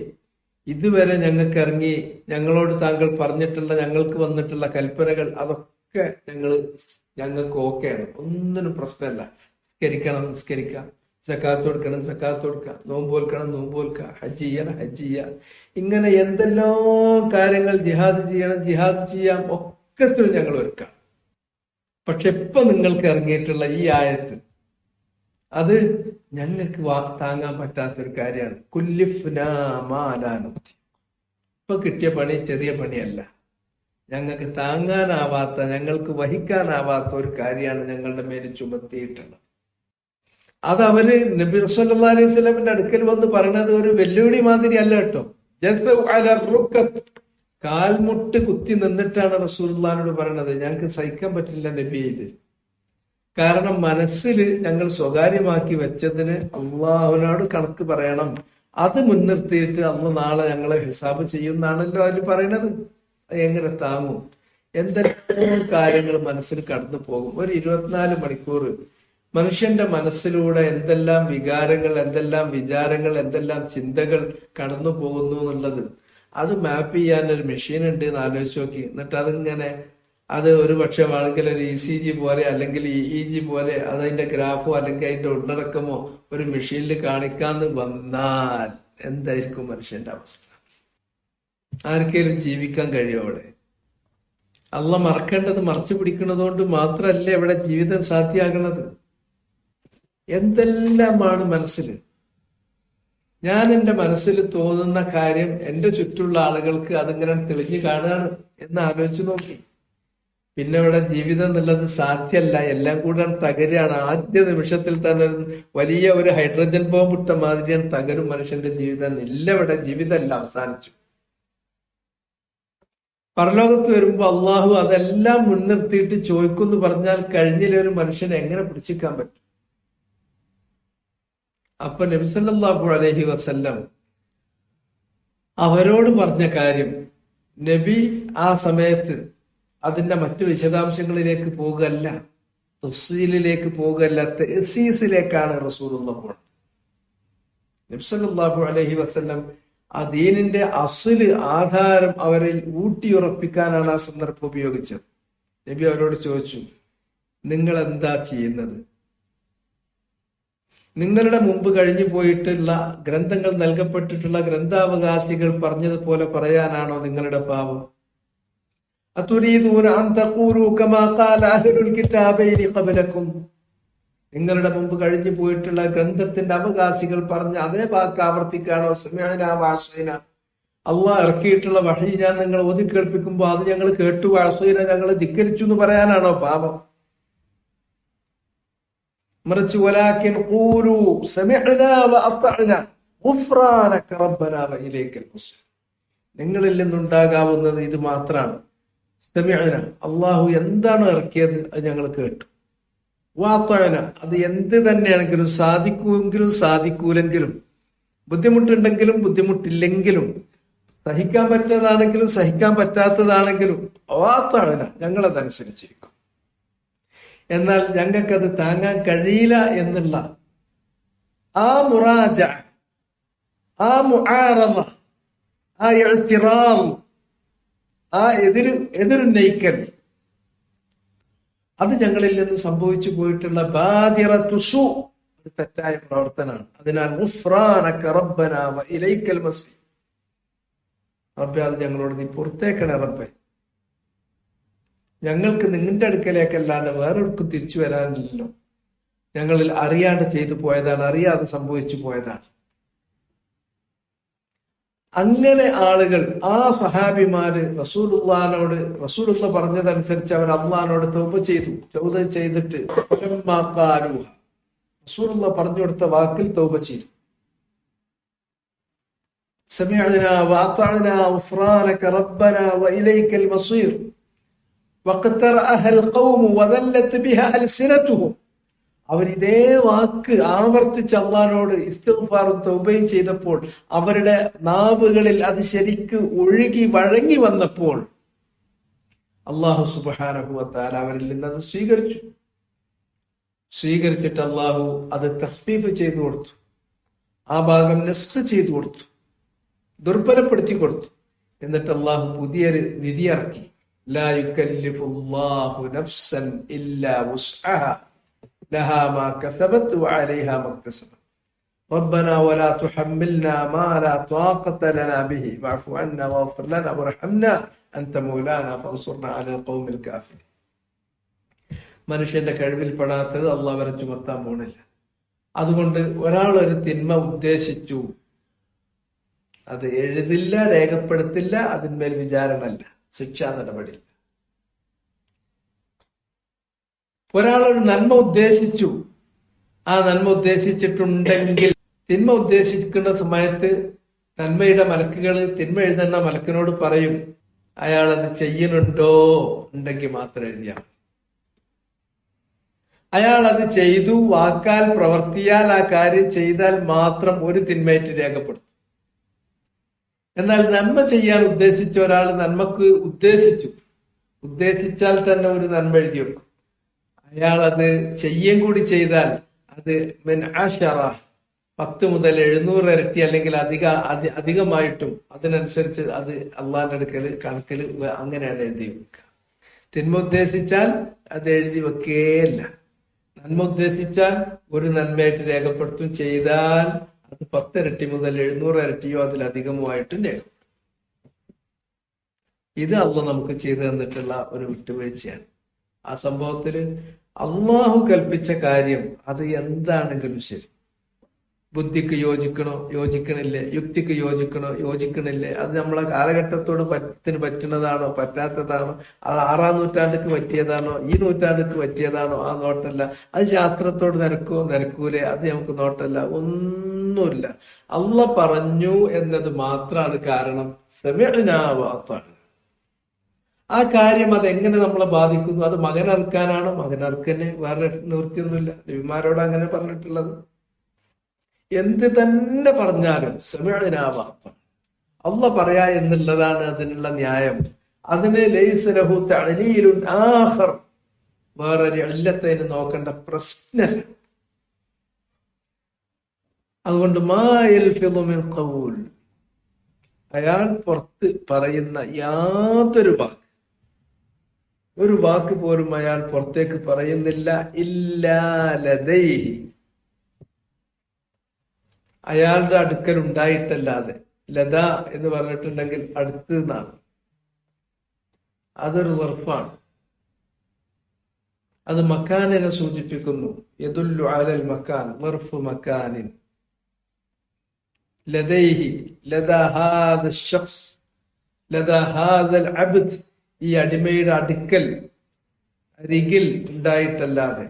ഇതുവരെ ഞങ്ങൾക്ക് ഇറങ്ങി ഞങ്ങളോട് താങ്കൾ പറഞ്ഞിട്ടുള്ള, ഞങ്ങൾക്ക് വന്നിട്ടുള്ള കൽപ്പനകൾ അതൊക്കെ ഞങ്ങൾക്ക് ഓക്കെയാണ്, ഒന്നിനും പ്രശ്നമല്ല. നിസ്കരിക്കണം നിസ്കരിക്കാം, സക്കാത്ത് കൊടുക്കണം സക്കാത്ത് കൊടുക്കാം, നോമ്പ് കൊടുക്കണം നോമ്പ് കൊടുക്കാം, ഹജ്ജ് ചെയ്യണം ഹജ്ജ് ചെയ്യാം, ഇങ്ങനെ എന്തെല്ലാം കാര്യങ്ങൾ, ജിഹാദ് ചെയ്യണം ജിഹാദ് ചെയ്യാം, ഒക്കത്തിനും ഞങ്ങൾ ഒരുക്കാം. പക്ഷെ ഇപ്പൊ നിങ്ങൾക്ക് ഇറങ്ങിയിട്ടുള്ള ഈ ആയത്ത് അത് ഞങ്ങൾക്ക് താങ്ങാൻ പറ്റാത്തൊരു കാര്യമാണ്. കുല്ലിഫ്നാമാലാനുത്തി, ഇപ്പൊ കിട്ടിയ പണി ചെറിയ പണിയല്ല, ഞങ്ങൾക്ക് താങ്ങാനാവാത്ത, ഞങ്ങൾക്ക് വഹിക്കാനാവാത്ത ഒരു കാര്യമാണ് ഞങ്ങളുടെ മേൽ ചുമത്തിയിട്ടുള്ളത്. അത് അവര് നബി സല്ലല്ലാഹു അലൈഹി വസല്ലമിന്റെ അടുക്കൽ വന്ന് പറയണത് ഒരു വെല്ലുവിളി മാതിരി അല്ല കേട്ടോ. കാൽമുട്ട് കുത്തി നിന്നിട്ടാണ് റസൂലുള്ളാഹിനോട് പറയണത്, ഞങ്ങൾക്ക് സഹിക്കാൻ പറ്റില്ല നബിയെ ഇത്. കാരണം മനസ്സിൽ ഞങ്ങൾ സ്വകാര്യമാക്കി വെച്ചതിന് അള്ളാഹുവിനോട് കണക്ക് പറയണം, അത് മുൻനിർത്തിയിട്ട് അന്ന് നാളെ ഞങ്ങളെ ഹിസാബ് ചെയ്യുന്നാണല്ലോ അതിൽ പറയണത്. എങ്ങനെ താങ്ങും? എന്തെല്ലാം കാര്യങ്ങൾ മനസ്സിൽ കടന്നു പോകും. ഒരു 24 മണിക്കൂർ മനുഷ്യന്റെ മനസ്സിലൂടെ എന്തെല്ലാം വികാരങ്ങൾ, എന്തെല്ലാം വിചാരങ്ങൾ, എന്തെല്ലാം ചിന്തകൾ കടന്നു പോകുന്നു എന്നുള്ളത് അത് മാപ്പ് ചെയ്യാൻ ഒരു മെഷീൻ ഉണ്ട് എന്ന് ആലോചിച്ച് നോക്കി. എന്നിട്ട് അതിങ്ങനെ, അത് ഒരു പക്ഷേ ആണെങ്കിൽ ഒരു ECG പോലെ അല്ലെങ്കിൽ EEG പോലെ അതിന്റെ ഗ്രാഫോ അല്ലെങ്കിൽ അതിന്റെ ഉള്ളടക്കമോ ഒരു മെഷീനിൽ കാണിക്കാന്ന് വന്നാൽ എന്തായിരിക്കും മനുഷ്യന്റെ അവസ്ഥ? ആർക്കെങ്കിലും ജീവിക്കാൻ കഴിയും അവിടെ? അള്ളാഹ് മറക്കേണ്ടത് മറച്ചു പിടിക്കുന്നത് കൊണ്ട് മാത്രമല്ല ഇവിടെ ജീവിതം സാധ്യമാകുന്നത്. എന്തെല്ലാമാണ് മനസ്സിൽ. ഞാൻ എൻ്റെ മനസ്സിൽ തോന്നുന്ന കാര്യം എൻ്റെ ചുറ്റുള്ള ആളുകൾക്ക് അതിങ്ങനെ തെളിഞ്ഞു കാണുകയാണ് എന്ന് ആലോചിച്ച് നോക്കി. പിന്നെ ഇവിടെ ജീവിതം എന്നുള്ളത് സാധ്യമല്ല, എല്ലാം കൂടെ തകരുകയാണ്. ആദ്യ നിമിഷത്തിൽ തന്നെ വലിയ ഒരു ഹൈഡ്രജൻ ബോംബ് ഇട്ട മാതിരിയാണ് തകരും മനുഷ്യന്റെ ജീവിതം. ഇല്ല, ഇവിടെ ജീവിതമല്ല, അവസാനിച്ചു. പരലോകത്ത് വരുമ്പോ അള്ളാഹു അതെല്ലാം മുൻനിർത്തിയിട്ട് ചോദിക്കുമെന്ന് പറഞ്ഞാൽ കഴിഞ്ഞിലൊരു മനുഷ്യനെ എങ്ങനെ പിടിച്ചിക്കാൻ പറ്റും? അപ്പൊ നബി സല്ലല്ലാഹു അലൈഹി വസല്ലം അവരോട് പറഞ്ഞ കാര്യം, നബി ആ സമയത്ത് അതിന്റെ മറ്റു വിശദാംശങ്ങളിലേക്ക് പോകുകയല്ല, തഫ്സീലിലേക്ക് പോകുകയല്ല, തഅസീസിലേക്കാണ് റസൂലുള്ളാഹി പോണത്. നബി സല്ലല്ലാഹു അലൈഹി വസല്ലം ആ ദീനിന്റെ അസ്ല്, ആധാരം അവരിൽ ഊട്ടിയുറപ്പിക്കാനാണ് ആ സന്ദർഭം ഉപയോഗിച്ചത്. നബി അവരോട് ചോദിച്ചു, നിങ്ങൾ എന്താ ചെയ്യുന്നത്? നിങ്ങളുടെ മുമ്പ് കഴിഞ്ഞു പോയിട്ടുള്ള ഗ്രന്ഥങ്ങൾ നൽകപ്പെട്ടിട്ടുള്ള ഗ്രന്ഥാവകാശികൾ പറഞ്ഞതുപോലെ പറയാനാണോ നിങ്ങളുടെ പാപം? അതുരീദൂന അൻ തഖൂലൂ കമാ ഖാല അഹ്ലുൽ കിതാബൈനി ഖബലക്കും. നിങ്ങളുടെ മുമ്പ് കഴിഞ്ഞു പോയിട്ടുള്ള ഗ്രന്ഥത്തിന്റെ അവകാശികൾ പറഞ്ഞ അതേ വാക്ക് ആവർത്തിക്കാണോ? സമിഅനാ വഅസൈന, അള്ളാഹ് ഇറക്കിയിട്ടുള്ള വഹി ഞാൻ നിങ്ങൾ ഓതി കേൾപ്പിക്കുമ്പോൾ അത് ഞങ്ങൾ കേട്ടു, വഅസൈന ഞങ്ങൾ ധിക്കരിച്ചു എന്ന് പറയാനാണോ പാപം? മറിച്ച് വലാകിൻ ഖൂലൂ സമിഅനാ വഅതഅനാ ഗുഫ്റാനക റബ്ബനാ വഇലൈക്കൽ മസീർ. നിങ്ങളിൽ നിന്നുണ്ടാകാവുന്നത് ഇത് മാത്രമാണ്. സമിഅനാ, അള്ളാഹു എന്താണ് ഇറക്കിയത് അത് ഞങ്ങൾ കേട്ടു. വഅതഅനാ, അത് എന്ത് തന്നെയാണെങ്കിലും സാധിക്കുമെങ്കിലും സാധിക്കൂലെങ്കിലും, ബുദ്ധിമുട്ടുണ്ടെങ്കിലും ബുദ്ധിമുട്ടില്ലെങ്കിലും, സഹിക്കാൻ പറ്റുന്നതാണെങ്കിലും സഹിക്കാൻ പറ്റാത്തതാണെങ്കിലും വഅതഅനാ, ഞങ്ങളതനുസരിച്ചിരിക്കും. എന്നാൽ ഞങ്ങൾക്കത് താങ്ങാൻ കഴിയില്ല എന്നുള്ള ആ മുറാജ, ആ മുആറള, ആ ഇഅ്തിറാം, ആ എതിരുന്നയിക്കൽ, അത് ഞങ്ങളിൽ നിന്ന് സംഭവിച്ചു പോയിട്ടുള്ള ബാദിറത്തു സൂ, ഒരു തെറ്റായ പ്രവർത്തനമാണ്. അതിനാൽ ഗുഫ്റാനക റബ്ബനാ വഇലൈക്കൽ മസീർ, റബ്ബേ അത് ഞങ്ങളോട് നീ പുറത്തേക്കണേ റബ്ബേ, ഞങ്ങൾക്ക് നിങ്ങളുടെ അടുക്കലേക്കല്ലാണ്ട് വേറൊരുക്കും തിരിച്ചു വരാനില്ലല്ലോ, ഞങ്ങളിൽ അറിയാണ്ട് ചെയ്തു പോയതാണ്, അറിയാതെ സംഭവിച്ചു പോയതാണ്. അങ്ങനെ ആളുകൾ, ആ സ്വഹാബിമാര് റസൂലുള്ളാഹിനോട്, റസൂലുള്ള പറഞ്ഞതനുസരിച്ച് അവർ അള്ളാഹിനോട് തൗബ ചെയ്തിട്ട് റസൂലുള്ള പറഞ്ഞു കൊടുത്ത വാക്കിൽ തൗബ ചെയ്തു. സമിഅനാ വഅതഅനാ ഗുഫ്റാനക റബ്ബനാ വഇലൈക്കൽ മസീർ വഖതറഅഹൽ ഖൗമു വദല്ലത് ബിഹാ അൽസിനതുഹും. അവർ ഇതേ വാക്ക് ആവർത്തിച്ച് അള്ളാഹിനോട് ഇസ്തിഗ്ഫാറും തൗബയും ചെയ്തപ്പോൾ അവരുടെ നാവുകളിൽ അത് ശരിക്ക് ഒഴുകി വഴങ്ങി വന്നപ്പോൾ അള്ളാഹു സുബ്ഹാനഹു വ തആല അവരിൽ നിന്ന് അത് സ്വീകരിച്ചിട്ട് അള്ളാഹു അത് തഖ്ഫീഫ് ചെയ്തു കൊടുത്തു, ആ ഭാഗം നസ്ഖ് ചെയ്തു കൊടുത്തു, ദുർബലപ്പെടുത്തി കൊടുത്തു. എന്നിട്ട് അള്ളാഹു പുതിയൊരു വിധി ഇറക്കി. ലാ യുകല്ലിഫുല്ലാഹു നഫ്സൻ ഇല്ലാ വുസ്അഹാ ലഹാ മാ കസബത് വഅലൈഹാ മക്തസബത് റബ്ബനാ വലാ തുഹമ്മിൽനാ മാ ലാ ത്വാഖത ലനാ ബിഹി വഅഫു അന്നാ വഗ്ഫിർ ലനാ വർഹംനാ അൻത മൗലാനാ ഫൻസുർനാ അലൽ ഖൗമിൽ കാഫിരീൻ. മനുഷ്യന്റെ കഴിവിൽപ്പെടാത്തത് അള്ളാഹ് വരെ ചുമത്താൻ പോണില്ല. അതുകൊണ്ട് ഒരാൾ ഒരു തിന്മ ഉദ്ദേശിച്ചു, അത് എഴുതില്ല, രേഖപ്പെടുത്തില്ല, അതിന്മേൽ വിചാരണല്ല, ശിക്ഷാ നടപടി. ഒരാളൊരു നന്മ ഉദ്ദേശിച്ചു, ആ നന്മ ഉദ്ദേശിച്ചിട്ടുണ്ടെങ്കിൽ തിന്മ ഉദ്ദേശിക്കുന്ന സമയത്ത് നന്മയുടെ മലക്കുകൾ തിന്മ എഴുതുന്ന മലക്കിനോട് പറയും, അയാൾ അത് ചെയ്യുന്നുണ്ടോ, ഉണ്ടെങ്കിൽ മാത്രം എഴുതിയാൽ. അയാൾ അത് ചെയ്തു, വാക്കാൽ പ്രവർത്തിയാൽ, ആ കാര്യം ചെയ്താൽ മാത്രം ഒരു തിന്മയായിട്ട് രേഖപ്പെടുത്തും. എന്നാൽ നന്മ ചെയ്യാൻ ഉദ്ദേശിച്ച ഒരാൾ നന്മക്ക് ഉദ്ദേശിച്ചാൽ തന്നെ ഒരു നന്മ എഴുതി വെക്കും. അയാൾ അത് ചെയ്യും കൂടി ചെയ്താൽ അത് മിൻ അശറ 10 മുതൽ 700 ഇരട്ടി അല്ലെങ്കിൽ അധികമായിട്ടും അതിനനുസരിച്ച് അത് അള്ളാന്റെ അടുക്കൽ കണക്കിൽ അങ്ങനെയാണ് എഴുതി വെക്കുക. തിന്മ ഉദ്ദേശിച്ചാൽ അത് എഴുതി വെക്കേയില്ല. നന്മ ഉദ്ദേശിച്ചാൽ ഒരു നന്മയായിട്ട് രേഖപ്പെടുത്തും, ചെയ്താൽ അത് 10 ഇരട്ടി മുതൽ 700 ഇരട്ടിയോ അതിലധികമോ ആയിട്ടും രേഖപ്പെടുത്തും. ഇത് അള്ളാഹ് നമുക്ക് ചെയ്തു തന്നിട്ടുള്ള ഒരു വിട്ടുവീഴ്ചയാണ്. ആ സംഭവത്തിൽ അള്ളാഹു കൽപ്പിച്ച കാര്യം അത് എന്താണെങ്കിലും ശരി, ബുദ്ധിക്ക് യോജിക്കണോ യോജിക്കണില്ലേ, യുക്തിക്ക് യോജിക്കണോ യോജിക്കണില്ലേ, അത് നമ്മളെ കാലഘട്ടത്തോട് പറ്റുന്നതാണോ പറ്റാത്തതാണോ, അത് 6-ാം നൂറ്റാണ്ടിക്ക് പറ്റിയതാണോ ഈ നൂറ്റാണ്ടിക്ക് പറ്റിയതാണോ, ആ നോട്ടല്ല. അത് ശാസ്ത്രത്തോട് നിരക്കൂലേ, അത് നമുക്ക് നോട്ടല്ല, ഒന്നുമില്ല. അള്ളാഹ് പറഞ്ഞു എന്നത് മാത്രമാണ് കാരണം. സമിഅനാ വഅതഅനാ. ആ കാര്യം അതെങ്ങനെ നമ്മളെ ബാധിക്കുന്നു? അത് മകനറുക്കാനാണോ? മകനറുക്കന് വേറെ നിവൃത്തിയൊന്നുമില്ല. നബിമാരോട് അങ്ങനെ പറഞ്ഞിട്ടുള്ളത്. എന്ത് തന്നെ പറഞ്ഞാലും സമിഅനാ വഅതഅനാ, അള്ളാഹ് പറയാ എന്നുള്ളതാണ് അതിനുള്ള ന്യായം. അതിന് ലൈസ ലഹു തഅലീലുൻ ആഖർ, വേറൊരു ഇല്ലത്തതിന് നോക്കേണ്ട പ്രശ്നമില്ല. അതുകൊണ്ട് മാ യൽഫിദു മിൻ ഖൗൽ, അയാൾ പുറത്ത് പറയുന്ന യാതൊരു വാക്ക് ഒരു വാക്ക് പോലും അയാൾ പുറത്തേക്ക് പറയുന്നില്ല. ഇല്ലാ ലദൈഹി, അയാളുടെ അടുക്കൽ ഉണ്ടായിട്ടല്ലാതെ. ലത എന്ന് പറഞ്ഞിട്ടുണ്ടെങ്കിൽ അടുത്ത് നിന്നാണ്, അതൊരു വെറുപ്പാണ്. അത് മക്കാനിനെ സൂചിപ്പിക്കുന്നു. യദുല്ലു അലൽ മക്കാൻ, വെറുഫ് മക്കാനിൻ. ലദൈഹി, ലദാ ഹാദ ശഖ്സ്, ലദാ ഹാദൽ അബ്ദ്, ഈ അടിമയുടെ അടുക്കൽ, അരികിൽ ഉണ്ടായിട്ടല്ലാതെ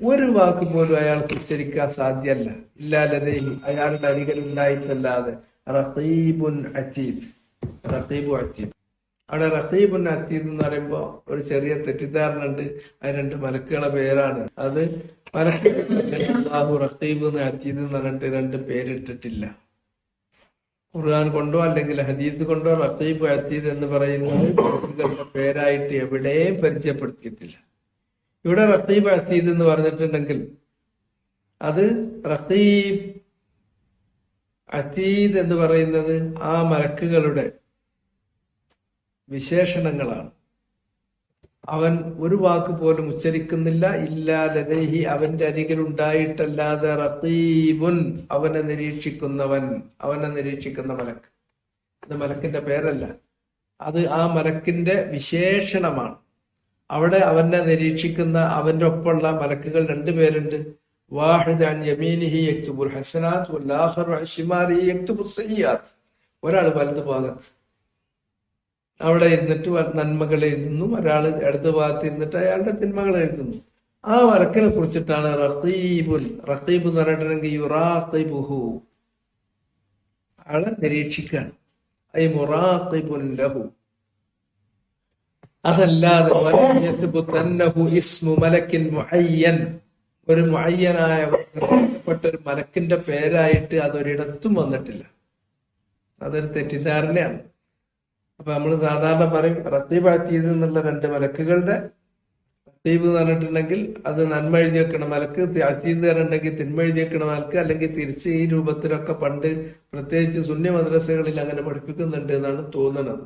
ഒരു വാക്ക് പോലും അയാൾക്ക് ഉച്ചരിക്കാൻ സാധ്യമല്ല. ഇല്ലാ ലദൈഹി, അയാളുടെ അരികിൽ ഉണ്ടായിട്ടല്ലാതെ. റഖീബുൻ അതീദ്, റഖീബു അതീദ്. അവിടെ റഖീബുൻ അതീദ് എന്ന് പറയുമ്പോ ഒരു ചെറിയ തെറ്റിദ്ധാരണ ഉണ്ട്. അത് രണ്ട് മലക്കുകളുടെ പേരാണ്. അത് അല്ലാഹു റഖീബ് അതീദ് എന്ന് പറഞ്ഞിട്ട് രണ്ട് പേരിട്ടിട്ടില്ല. ഖുർആൻ കൊണ്ടോ അല്ലെങ്കിൽ ഹദീസ് കൊണ്ടോ റഖീബ് അതീദ് എന്ന് പറയുന്നത് മലക്കുകളുടെ പേരായിട്ട് എവിടെയും പരിചയപ്പെടുത്തിയിട്ടില്ല. ഇവിടെ റഖീബ് അതീദ് എന്ന് പറഞ്ഞിട്ടുണ്ടെങ്കിൽ അത് റഖീബ് അതീദ് എന്ന് പറയുന്നത് ആ മലക്കുകളുടെ വിശേഷണങ്ങളാണ്. അവൻ ഒരു വാക്ക് പോലും ഉച്ചരിക്കുന്നില്ല. ഇല്ലാ ലദൈഹി, അവന്റെ അരികിൽ ഉണ്ടായിട്ടല്ലാതെ. റഖീബുൻ, അവനെ നിരീക്ഷിക്കുന്നവൻ, അവനെ നിരീക്ഷിക്കുന്ന മലക്ക്. അത് മലക്കിന്റെ പേരല്ല, അത് ആ മലക്കിന്റെ വിശേഷണമാണ്. അവിടെ അവനെ നിരീക്ഷിക്കുന്ന, അവന്റെ ഒപ്പമുള്ള മലക്കുകൾ രണ്ടുപേരുണ്ട്. വാഹിദ് അൻ യമീനിഹി യക്തുബുൽ ഹസനാത്ത് വല്ലാഖറു അൻ ശിമാലിഹി യക്തുബുസ് സയ്യിആത്ത്. ഒരാൾ വലതു ഭാഗത്ത് അവിടെ ഇരുന്നിട്ട് നന്മകൾ എഴുതുന്നു, ഒരാൾ ഇടത് ഭാഗത്ത് ഇരുന്നിട്ട് അയാളുടെ തിന്മകൾ എഴുതുന്നു. ആ മലക്കിനെ കുറിച്ചിട്ടാണ് റഖീബുൻ, റഖീബ് എന്ന് പറഞ്ഞിട്ടുണ്ടെങ്കിൽ യുറാഖിബുഹു, ആളെ നിരീക്ഷിക്കുകയാണ്. ഐ മുറാഖിബുൻ ലഹു. അതല്ലാതെ ഇസ്മു മലക്കിൻ മുഅയ്യൻ, ഒരു മുഅയ്യനായ ഒരു മലക്കിന്റെ പേരായിട്ട് അതൊരിടത്തും വന്നിട്ടില്ല. അതൊരു തെറ്റിദ്ധാരണയാണ്. അപ്പൊ നമ്മൾ സാധാരണ പറയും റഖീബ് അതീദ് എന്നുള്ള രണ്ട് മലക്കുകളുടെ, റഖീബ് എന്ന് പറഞ്ഞിട്ടുണ്ടെങ്കിൽ അത് നന്മ എഴുതി വെക്കണ മലക്ക്, അതീദ് പറഞ്ഞിട്ടുണ്ടെങ്കിൽ തിന്മ എഴുതി വെക്കണ മലക്ക്, അല്ലെങ്കിൽ തിരിച്ച് ഈ രൂപത്തിലൊക്കെ പണ്ട് പ്രത്യേകിച്ച് സുന്നി മദ്രസകളിൽ അങ്ങനെ പഠിപ്പിക്കുന്നുണ്ട് എന്നാണ് തോന്നുന്നത്.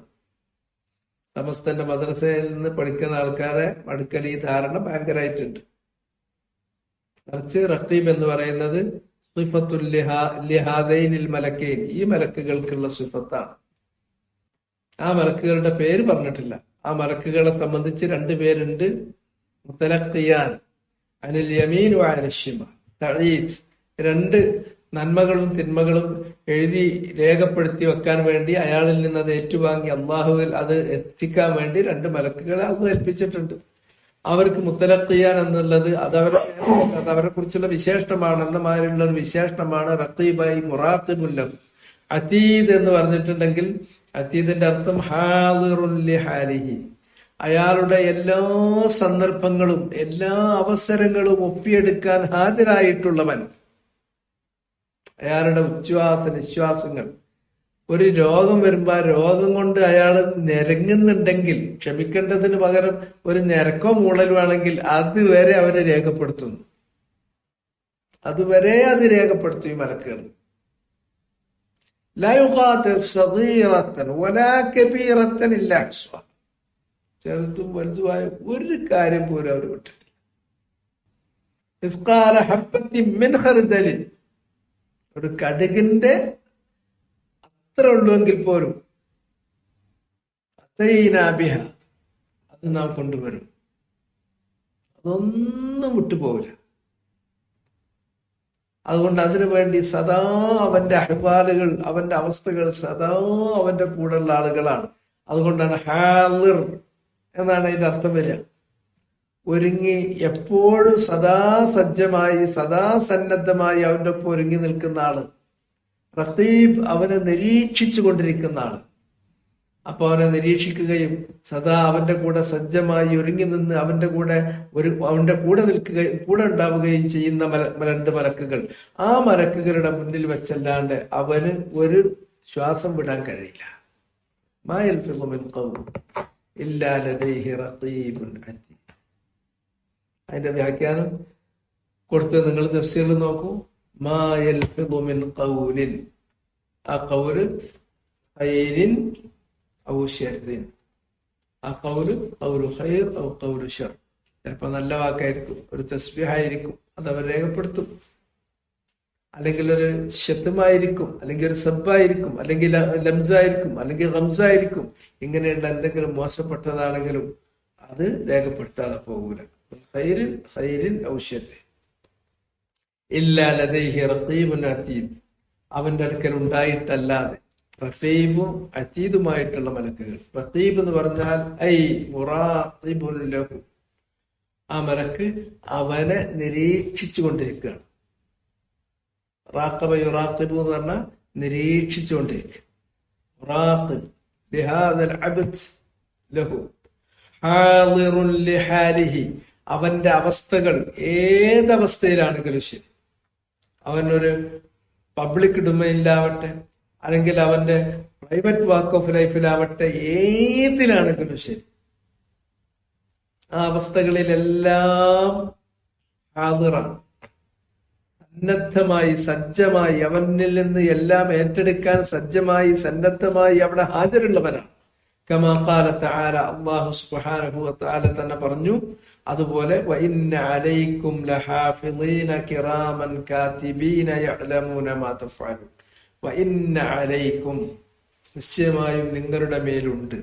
സമസ്തന്റെ മദ്രസയിൽ നിന്ന് പഠിക്കുന്ന ആൾക്കാരെ അടുക്കൽ ഈ ധാരണ ഭയങ്കരമായിട്ടുണ്ട്. മറിച്ച് റഖീബ് എന്ന് പറയുന്നത് സിഫത്തുൽ ലിഹാദൈനിൽ മലക്കൈൻ, ഈ മലക്കുകൾക്കുള്ള സിഫത്താണ്. ആ മലക്കുകളുടെ പേര് പറഞ്ഞിട്ടില്ല. ആ മലക്കുകളെ സംബന്ധിച്ച് രണ്ടുപേരുണ്ട്. മുത്തലഖിയാൻ അനിൽ യമീൻ വഅനിൽ ശിമാൽ, തഈദ്, രണ്ട് നന്മകളും തിന്മകളും എഴുതി രേഖപ്പെടുത്തി വെക്കാൻ വേണ്ടി, അയാളിൽ നിന്ന് അത് ഏറ്റുവാങ്ങി അള്ളാഹുവിൽ അത് എത്തിക്കാൻ വേണ്ടി രണ്ട് മലക്കുകളെ അള്ളാഹു ഏൽപ്പിച്ചിട്ടുണ്ട്. അവർക്ക് മുത്തലഖിയാൻ എന്നുള്ളത് അതവരെ കുറിച്ചുള്ള വിശേഷണമാണ്. എന്നമാരുള്ള ഒരു വിശേഷണമാണ് റഖീബായി മുറാഖിബുല്ലഹു. അതീദ് എന്ന് പറഞ്ഞിട്ടുണ്ടെങ്കിൽ അതീദിന്റെ അർത്ഥം ഹാദിറുൻ ലിഹാലിഹി, അയാളുടെ എല്ലാ സന്ദർഭങ്ങളും എല്ലാ അവസരങ്ങളും ഒപ്പിയെടുക്കാൻ ഹാജരായിട്ടുള്ളവൻ. അയാളുടെ ഉച്ഛ്വാസ നിശ്വാസങ്ങൾ, ഒരു രോഗം വരുമ്പോ ആ രോഗം കൊണ്ട് അയാൾ ഞെരങ്ങുന്നുണ്ടെങ്കിൽ ക്ഷമിക്കേണ്ടതിന് പകരം ഒരു ഞരക്കോ മൂളലോ ആണെങ്കിൽ അതുവരെ അവരെ രേഖപ്പെടുത്തുന്നു. അതുവരെ അത് രേഖപ്പെടുത്തും ഈ മലക്കുകൾ. ലാ യുഖാതിർ സഗീറത്തൻ വലാ കബീറത്തൻ ഇല്ലാ അഹ്സാ, ചെറുതും വലുതുമായ ഒരു കാര്യം പോലും അവർ വിട്ടിട്ടില്ല. ഇസ്ഖാല ഹബ്ബത്തിൻ മിൻ ഖർദലിൻ, ഒരു കടുകിന്റെ അത്ര ഉള്ളുവെങ്കിൽ പോലും അതൈനാ ബിഹ, അത് നാം കൊണ്ടുവരും. അതൊന്നും വിട്ടുപോകില്ല. അതുകൊണ്ട് അതിനു വേണ്ടി സദാ അവന്റെ അഹ്വാലുകൾ, അവന്റെ അവസ്ഥകൾ സദാ അവന്റെ കൂടെയുള്ള ആളുകളാണ്. അതുകൊണ്ടാണ് ഹാദിർ എന്നാണ് അതിന്റെ അർത്ഥം വരിക. ഒരുങ്ങി എപ്പോഴും സദാ സജ്ജമായി സദാ സന്നദ്ധമായി അവന്റെ ഒപ്പം ഒരുങ്ങി നിൽക്കുന്ന ആള്. റഖീബ് അവനെ നിരീക്ഷിച്ചു കൊണ്ടിരിക്കുന്ന ആള്. അപ്പൊ അവനെ നിരീക്ഷിക്കുകയും സദാ അവന്റെ കൂടെ സജ്ജമായി ഒരുങ്ങി നിന്ന് അവന്റെ കൂടെ നിൽക്കുകയും കൂടെ ഉണ്ടാവുകയും ചെയ്യുന്ന രണ്ട് മലക്കുകൾ. ആ മലക്കുകളുടെ മുന്നിൽ വെച്ചല്ലാണ്ട് അവന് ഒരു ശ്വാസം വിടാൻ കഴിയില്ല. മാ യൽഫിദു മിൻ ഖൗലിൻ ഇല്ലാ ലദൈഹി റഖീബുൻ അതീദ്. അതിന്റെ വ്യാഖ്യാനം കൊടുത്ത് നിങ്ങൾ തഫ്സീറിൽ നോക്കൂ. മാ യൽഫിദു മിൻ ഖൗലിൻ, ആ ഖൗല് ഖൈരിൻ ഔ ശർരിൻ, ആ കൗല് കൗലു ഖൈർ ഔ കൗലു ഷർ. ചിലപ്പോ നല്ല വാക്കായിരിക്കും, ഒരു തസ്ബീഹായിരിക്കും, അത് അവർ രേഖപ്പെടുത്തും. അല്ലെങ്കിൽ ഒരു ശബ്ദമായിരിക്കും, അല്ലെങ്കിൽ ഒരു സബ്ബായിരിക്കും, അല്ലെങ്കിൽ ലംസായിരിക്കും, അല്ലെങ്കിൽ റംസായിരിക്കും. ഇങ്ങനെയുള്ള എന്തെങ്കിലും മോശപ്പെട്ടതാണെങ്കിലും അത് രേഖപ്പെടുത്താതെ പോകൂല. ഖൈറിൻ ഖൈറിൻ ഔ ശർറിൻ ഇല്ലാ ലദൈഹി റഖീബുൻ അതീദ്. അവന്റെ അടുക്കൽ ഉണ്ടായിട്ടല്ലാതെ. റഖീബും അതീദുമായിട്ടുള്ള മലക്കുകൾ. റഖീബ് എന്ന് പറഞ്ഞാൽ ഐ മുറാഖിബുൻ ലഹു, ആ മലക്ക് അവനെ നിരീക്ഷിച്ചു കൊണ്ടിരിക്കുകയാണ്. റാഖബ യുറാഖിബു എന്ന് പറഞ്ഞാൽ നിരീക്ഷിച്ചുകൊണ്ടിരിക്കുക. മുറാഖിബ് ലിഹാദൽ അബ്ദ് ലഹു ഹാദിറുൻ ലിഹാലിഹി, അവന്റെ അവസ്ഥകൾ ഏതവസ്ഥയിലാണെങ്കിലും ശരി, അവനൊരു പബ്ലിക് ഡൊമൈനിലാവട്ടെ അല്ലെങ്കിൽ അവന്റെ പ്രൈവറ്റ് വാക്ക് ഓഫ് ലൈഫിലാവട്ടെ, ഏതിലാണെങ്കിലും ശരി, ആ അവസ്ഥകളിലെല്ലാം ഹാദിറാണ്, സന്നദ്ധമായി സജ്ജമായി, അവനിൽ നിന്ന് എല്ലാം ഏറ്റെടുക്കാൻ സജ്ജമായി സന്നദ്ധമായി അവിടെ ഹാജരുള്ളവനാണ്. കമാ ഖാല തആല, അല്ലാഹു സുബ്ഹാനഹു വ തആല തന്നെ പറഞ്ഞു അതുപോലെ, വഇന്ന അലൈക്കും ലഹാഫിളീന കിറാമൻ കാതിബീന യഅലമൂന മാ തഫ്അലൂൻ. വഇന്ന അലൈക്കും, നിശ്ചയമായും നിങ്ങളുടെ മേലുണ്ട്.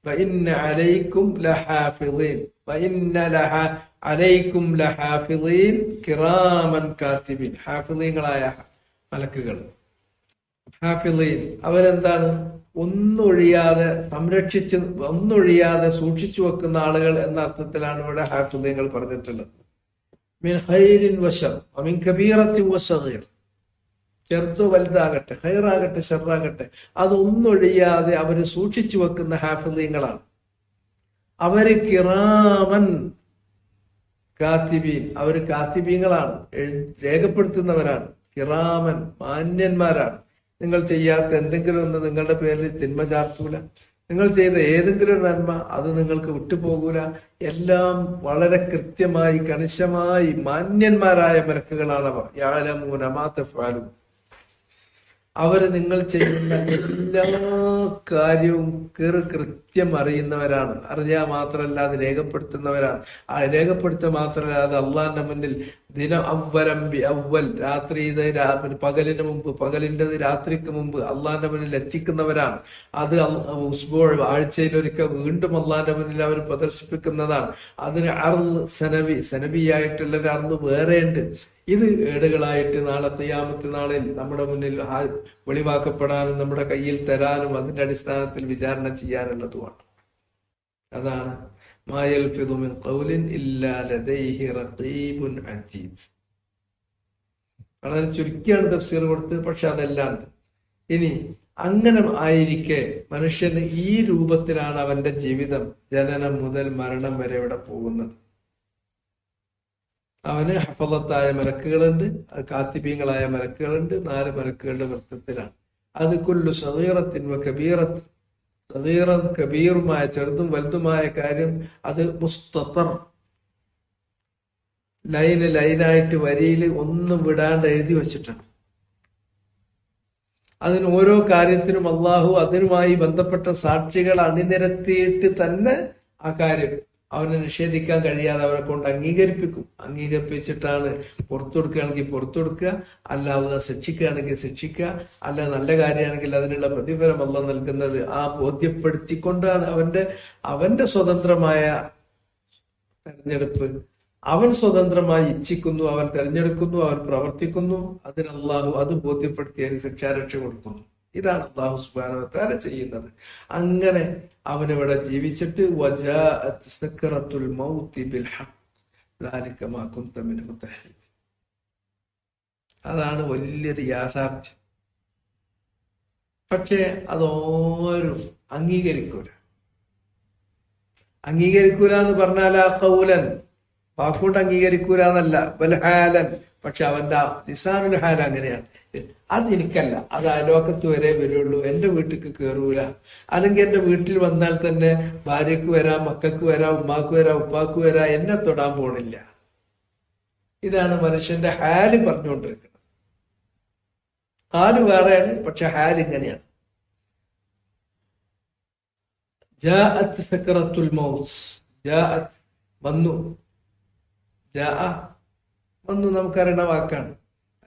വഇന്ന അലൈക്കും ലഹാഫിളീൻ, വഇന്ന അലൈക്കും ലഹാഫിളീൻ കിറാമൻ കാതിബീൻ, ഹാഫിളീങ്ങളായ മലക്കുകൾ. ഹാഫിളീൻ അവരെന്താണ്? ഒന്നൊഴിയാതെ സംരക്ഷിച്ച്, ഒന്നൊഴിയാതെ സൂക്ഷിച്ചു വെക്കുന്ന ആളുകൾ എന്ന അർത്ഥത്തിലാണ് ഇവിടെ ഹാഫിളീങ്ങൾ പറഞ്ഞിട്ടുള്ളത്. മിൻ ഖൈരിൻ വശർ മിൻ കബീറത്തിൻ വസഗീർ, ചെറുതോ വലുതാകട്ടെ, ഖൈറാകട്ടെ ഷർറാകട്ടെ, അതൊന്നൊഴിയാതെ അവര് സൂക്ഷിച്ചു വെക്കുന്ന ഹാഫിളീങ്ങളാണ്. അവര് കിറാമൻ കാത്തിബീൻ, അവര് കാത്തിബീങ്ങളാണ്, രേഖപ്പെടുത്തുന്നവരാണ്. കിറാമൻ മാന്യന്മാരാണ്. നിങ്ങൾ ചെയ്യാത്ത എന്തെങ്കിലും ഒന്ന് നിങ്ങളുടെ പേരിൽ തിന്മ ചാർത്തൂല. നിങ്ങൾ ചെയ്ത ഏതെങ്കിലും ഒരു നന്മ അത് നിങ്ങൾക്ക് വിട്ടുപോകൂല. എല്ലാം വളരെ കൃത്യമായി കണിശമായി മാന്യന്മാരായ മലക്കുകളാണ് അവർ. യഅലമൂന മാ തഫ്അലൂൻ, അവര് നിങ്ങൾ ചെയ്യുന്ന എല്ലാ കാര്യവും കൃത്യം അറിയുന്നവരാണ്. അറിയാ മാത്രമല്ല അത് രേഖപ്പെടുത്തുന്നവരാണ്. ആ രേഖപ്പെടുത്തുക മാത്രമല്ല അത് അള്ളാന്റെ മുന്നിൽ ദിനം അവ്വലംബി അവ്വൽ, രാത്രി പകലിന് മുമ്പ്, പകലിൻ്റെത് രാത്രിക്ക് മുമ്പ് അള്ളാന്റെ മുന്നിൽ എത്തിക്കുന്നവരാണ്. അത് ഉസ്ബൂഅ്, ആഴ്ചയിലൊരിക്കൽ വീണ്ടും അള്ളാന്റെ മുന്നിൽ അവർ പ്രദർശിപ്പിക്കുന്നതാണ്. അതിന് അർള് സനവി, സനവിയായിട്ടുള്ള ഒരു അർള് വേറെയുണ്ട്. ഇത് ഏടുകളായിട്ട് നാളെ ഖിയാമത്ത് നാളിൽ നമ്മുടെ മുന്നിൽ വെളിവാക്കപ്പെടാനും നമ്മുടെ കയ്യിൽ തരാനും അതിന്റെ അടിസ്ഥാനത്തിൽ വിചാരണ ചെയ്യാനുള്ളതുമാണ്. അതാണ് മാ യൽഫിദു മിൻ ഖൗലിൻ ഇല്ലാ ലദൈഹി റഖീബുൻ അതീദ്. വളരെ ചുരുക്കിയാണ് തഫ്സീർ കൊടുത്തത്, പക്ഷെ അതല്ലാണ്ട്. ഇനി അങ്ങനെ ആയിരിക്കെ മനുഷ്യന് ഈ രൂപത്തിലാണ് അവന്റെ ജീവിതം ജനനം മുതൽ മരണം വരെ ഇവിടെ പോകുന്നത്. അവന് ഹഫളത്തായ മലക്കുകളുണ്ട്, കാത്തിബീങ്ങളായ മലക്കുകളുണ്ട്. 4 മലക്കുകളുടെ വൃത്തത്തിലാണ്. അത് കുല്ലു സഗീറത്തിൻ വ കബീറത്ത്, സഗീറൻ കബീറുമായ ചെറുതും വലുതുമായ കാര്യം അത് മുസ്തത്തർ, ലൈനായിട്ട് വരിയിൽ ഒന്നും വിടാണ്ട് എഴുതി വച്ചിട്ടാണ്. അതിന് ഓരോ കാര്യത്തിനും അള്ളാഹു അതിനുമായി ബന്ധപ്പെട്ട സാക്ഷികൾ അണിനിരത്തിയിട്ട് തന്നെ ആ കാര്യം അവനെ നിഷേധിക്കാൻ കഴിയാതെ അവരെ കൊണ്ട് അംഗീകരിപ്പിച്ചിട്ടാണ് പുറത്തു കൊടുക്കുകയാണെങ്കിൽ പുറത്തു കൊടുക്കുക, അല്ലാതെ ശിക്ഷിക്കുകയാണെങ്കിൽ ശിക്ഷിക്കുക, അല്ല നല്ല കാര്യമാണെങ്കിൽ അതിനുള്ള പ്രതിഫലം അല്ല നൽകുന്നത്. ആ ബോധ്യപ്പെടുത്തിക്കൊണ്ടാണ് അവന്റെ സ്വതന്ത്രമായ തെരഞ്ഞെടുപ്പ്. അവൻ സ്വതന്ത്രമായി ഇച്ഛിക്കുന്നു, അവൻ തെരഞ്ഞെടുക്കുന്നു, അവൻ പ്രവർത്തിക്കുന്നു. അതിന് അള്ളാഹു അത് ബോധ്യപ്പെടുത്തി അതിന് ശിക്ഷാരക്ഷ കൊടുക്കുന്നു. ഇതാണ് അല്ലാഹു സുബ്ഹാനഹു വ തആല ചെയ്യുന്നത്. അങ്ങനെ അവനിവിടെ ജീവിച്ചിട്ട് വജാഅത് സക്റത്തുൽ മൗതി ബിൽ ഹഖ് ദാലിക മാ കുൻത മിൻഹു തഹീദ്. അതാണ് വലിയൊരു യാഥാർത്ഥ്യം. പക്ഷേ അതാരും അംഗീകരിക്കൂല. എന്ന് പറഞ്ഞാൽ ആ ഖൗലൻ, വാക്കുകൊണ്ട് അംഗീകരിക്കൂല എന്നല്ല, ബൽഹാലൻ. പക്ഷെ അവന്റെ ലിസാനുൽ ഹാൽ അങ്ങനെയാണ്. അത് എനിക്കല്ല, അത് അയലോക്കത്ത് വരെ വരുള്ളൂ, എന്റെ വീട്ടിലേക്ക് കയറൂല. അല്ലെങ്കിൽ എന്റെ വീട്ടിൽ വന്നാൽ തന്നെ ഭാര്യക്ക് വരാം, മക്കൾക്ക് വരാം, ഉമ്മാക്ക് വരാം, ഉപ്പാക്ക് വരാം, എന്നെ തൊടാൻ പോണില്ല. ഇതാണ് മനുഷ്യന്റെ ഹാല് പറഞ്ഞുകൊണ്ടിരിക്കുന്നത്. ഹാല് വേറെയാണ്, പക്ഷെ ഹാൽ ഇങ്ങനെയാണ്. ജാഅത്ത് സക്രത്തുൽ മൗത്ത്. ജാഅത്ത് വന്നു, ജാഅ വന്നു നമുക്കറിയണ വാക്കാണ്.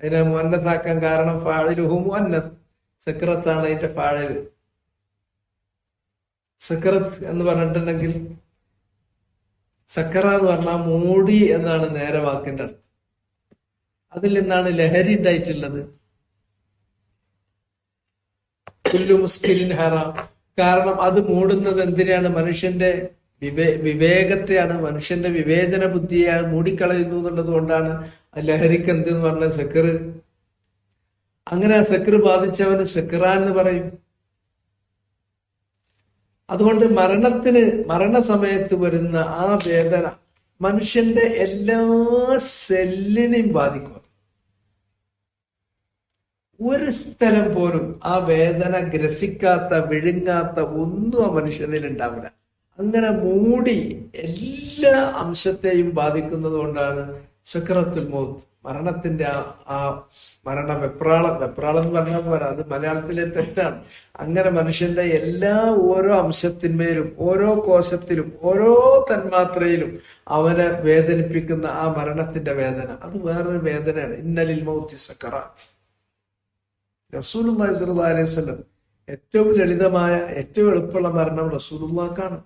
അതിനെ മുഅന്നസാക്കാൻ കാരണം ഫാഇലുഹു മുഅന്നസ്, സക്രത്താണ് അതിന്റെ ഫാഇൽ. സക്രത്ത് എന്ന് പറഞ്ഞിട്ടുണ്ടെങ്കിൽ സക്കറ എന്ന് പറഞ്ഞാൽ മൂടി എന്നാണ് നേരെ വാക്കിന്റെ അർത്ഥം. അതിൽ നിന്നാണ് ലഹരി ഉണ്ടായിട്ടുള്ളത്. കുല്ലു മുസ്കിരിൻ ഹറാം. കാരണം അത് മൂടുന്നത് എന്തിനാണ്? മനുഷ്യന്റെ വിവേകത്തെയാണ്, മനുഷ്യന്റെ വിവേചന ബുദ്ധിയെയാണ് മൂടിക്കളയുന്നു എന്നുള്ളത് കൊണ്ടാണ് ലഹരിക്ക് എന്തെന്ന് പറഞ്ഞ സക്കർ. അങ്ങനെ സക്കർ ബാധിച്ചവന് സക്കറാൻ എന്ന് പറയും. അതുകൊണ്ട് മരണസമയത്ത് വരുന്ന ആ വേദന മനുഷ്യന്റെ എല്ലാ സെല്ലിനെയും ബാധിക്കും. ഒരു സ്ഥലം പോലും ആ വേദന ഗ്രസിക്കാത്ത, വിഴുങ്ങാത്ത ഒന്നും ആ മനുഷ്യനിൽ ഉണ്ടാവില്ല. അങ്ങനെ മൂടി എല്ലാ അംശത്തെയും ബാധിക്കുന്നത് കൊണ്ടാണ് സക്രത്തുൽ മൗത്ത്, മരണത്തിന്റെ ആ മരണ വെപ്രാളം എന്ന് പറഞ്ഞാൽ പോരാ, അത് മലയാളത്തിലെ തെറ്റാണ്. അങ്ങനെ മനുഷ്യന്റെ എല്ലാ ഓരോ അംശത്തിന്മേലും, ഓരോ കോശത്തിലും, ഓരോ തന്മാത്രയിലും അവനെ വേദനിപ്പിക്കുന്ന ആ മരണത്തിന്റെ വേദന, അത് വേറൊരു വേദനയാണ്. ഇന്നലിൽ മൗത്തി സക്കറാത്ത്. റസൂലുള്ളാഹി സ്വല്ലല്ലാഹു അലൈഹി വസല്ലം ഏറ്റവും ലളിതമായ, ഏറ്റവും എളുപ്പമുള്ള മരണം റസൂലുള്ളാഹിക്കാണ്.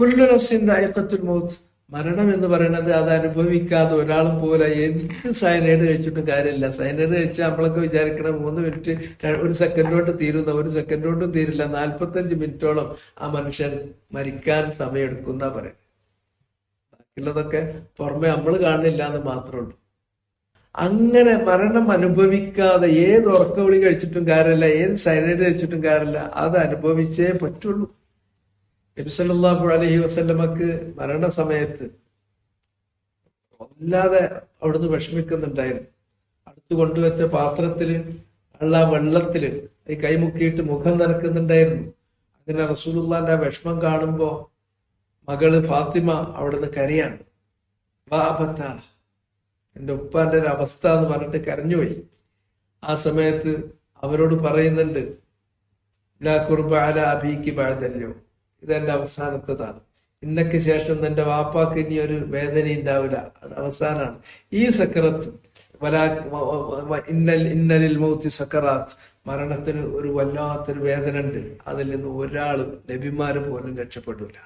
കുല്ലു നഫ്സിൻ ദായിഖത്തുൽ മൗത്ത്. മരണം എന്ന് പറയുന്നത് അത് അനുഭവിക്കാതെ ഒരാളും പോലെ എന്ത് സയനൈഡ് കഴിച്ചിട്ടും കാര്യമില്ല. സയനൈഡ് കഴിച്ചാൽ നമ്മളൊക്കെ വിചാരിക്കണ 3 മിനിറ്റ് 1 സെക്കൻഡ് കൊണ്ട് തീരുന്ന, 1 സെക്കൻഡ് കൊണ്ടും തീരില്ല. 45 മിനിറ്റോളം ആ മനുഷ്യൻ മരിക്കാൻ സമയമെടുക്കുന്ന പറയുന്നത്. ബാക്കിയുള്ളതൊക്കെ പുറമെ നമ്മൾ കാണുന്നില്ല എന്ന് മാത്രമേ ഉള്ളൂ. അങ്ങനെ മരണം അനുഭവിക്കാതെ ഏത് ഉറക്കവിളി കഴിച്ചിട്ടും കാര്യമില്ല, ഏത് സൈനൈഡ് കഴിച്ചിട്ടും കാര്യമില്ല, അത് അനുഭവിച്ചേ പറ്റുള്ളൂ. നബി സല്ലല്ലാഹു അലൈഹി വസല്ലമക്ക് മരണസമയത്ത് വല്ലാതെ അവിടുന്ന് വിഷമിക്കുന്നുണ്ടായിരുന്നു. അടുത്ത് കൊണ്ടുവച്ച പാത്രത്തില് ഉള്ള വെള്ളത്തില് ഈ കൈമുക്കിയിട്ട് മുഖം നനക്കുന്നുണ്ടായിരുന്നു. അങ്ങനെ റസൂലുള്ളാന്റെ വിഷമം കാണുമ്പോ മകള് ഫാത്തിമ അവിടുന്ന് കരയാണ്. വാബത്ത, എന്റെ ഉപ്പാന്റെ ഒരു അവസ്ഥ എന്ന് പറഞ്ഞിട്ട് കരഞ്ഞുപോയി. ആ സമയത്ത് അവരോട് പറയുന്നുണ്ട്, ലാ ഖുർബ അലാ അബീകി ബഅദൽ യൗം, ഇതെന്റെ അവസാനത്തേതാണ്. ഇന്നക്ക് ശേഷം എന്റെ വാപ്പാക്ക് ഇനി ഒരു വേദന ഉണ്ടാവില്ല, അത് അവസാനാണ്. ഈ സക്കറത്ത് ഇന്നലിൽ മൗത്തി സക്കറാത്ത്, മരണത്തിന് ഒരു വല്ലാത്തൊരു വേദന ഉണ്ട്. അതിൽ നിന്ന് ഒരാളും, നബിമാര് പോലും രക്ഷപ്പെടില്ല.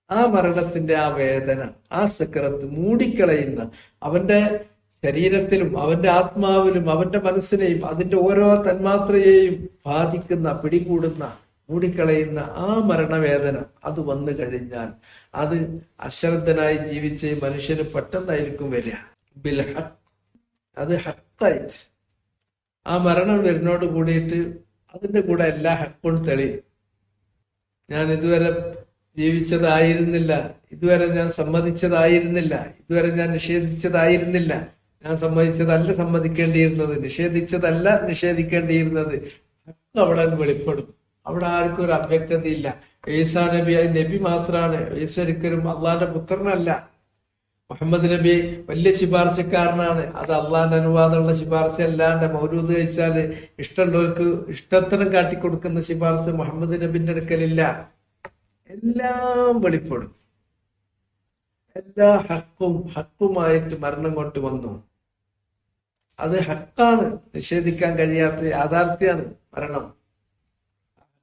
ആ മരണത്തിന്റെ ആ വേദന, ആ സക്കറത്ത് മൂടിക്കളയുന്ന, അവന്റെ ശരീരത്തിലും അവന്റെ ആത്മാവിലും അവന്റെ മനസ്സിനെയും അതിന്റെ ഓരോ തന്മാത്രയെയും ബാധിക്കുന്ന, പിടികൂടുന്ന, മൂടിക്കളയുന്ന ആ മരണവേദന അത് വന്നു കഴിഞ്ഞാൽ അത് അശ്രദ്ധനായി ജീവിച്ച മനുഷ്യന് പെട്ടെന്നായിരിക്കും വരിക. അത് ഹക്കായിട്ട് ആ മരണം വരുന്നോട് കൂടിയിട്ട് അതിന്റെ കൂടെ എല്ലാ ഹക്കും തെളിയും. ഞാൻ ഇതുവരെ ജീവിച്ചതായിരുന്നില്ല, ഇതുവരെ ഞാൻ സമ്മതിച്ചതായിരുന്നില്ല, ഇതുവരെ ഞാൻ നിഷേധിച്ചതായിരുന്നില്ല, ഞാൻ സമ്മതിച്ചതല്ല സമ്മതിക്കേണ്ടിയിരുന്നത്, നിഷേധിച്ചതല്ല നിഷേധിക്കേണ്ടിയിരുന്നത്, ഹക്ക് അവിടെ വെളിപ്പെടും. അവിടെ ആർക്കും ഒരു അവ്യക്തതയില്ല. ഈസാ നബി നബി മാത്രമാണ്. ഈസ ഒരിക്കലും അള്ളാന്റെ പുത്രനല്ല. മുഹമ്മദ് നബി വലിയ ശുപാർശക്കാരനാണ്. അത് അള്ളാന്റെ അനുവാദമുള്ള ശുപാർശ അല്ലാണ്ട് മൗലൂദ് കഴിച്ചാല് ഇഷ്ടമുള്ളവർക്ക് ഇഷ്ടത്തരം കാട്ടിക്കൊടുക്കുന്ന ശുപാർശ മുഹമ്മദ് നബിന്റെ അടുക്കലില്ല. എല്ലാം വെളിപ്പെടും. എല്ലാ ഹക്കുമായിട്ട് മരണം കൊണ്ട് വന്നു. അത് ഹക്കാണ്, നിഷേധിക്കാൻ കഴിയാത്ത യാഥാർത്ഥ്യമാണ് മരണം.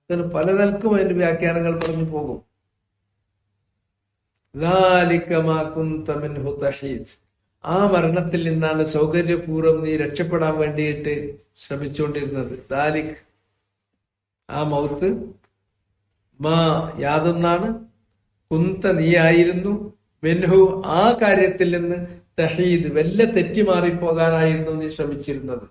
അതിന് പല നിലക്കും അതിന്റെ വ്യാഖ്യാനങ്ങൾ പറഞ്ഞു പോകും. ആ മരണത്തിൽ നിന്നാണ് സൗകര്യപൂർവ്വം നീ രക്ഷപ്പെടാൻ വേണ്ടിയിട്ട് ശ്രമിച്ചുകൊണ്ടിരുന്നത്. ദാലിക്, ആ മൗത്ത്, മാ യാതൊന്നാണ്, കുന്ത നീയായിരുന്നു, മെൻഹു ആ കാര്യത്തിൽ നിന്ന്, തഹീദ് വല്ല തെറ്റിമാറിപ്പോകാനായിരുന്നു നീ ശ്രമിച്ചിരുന്നത്.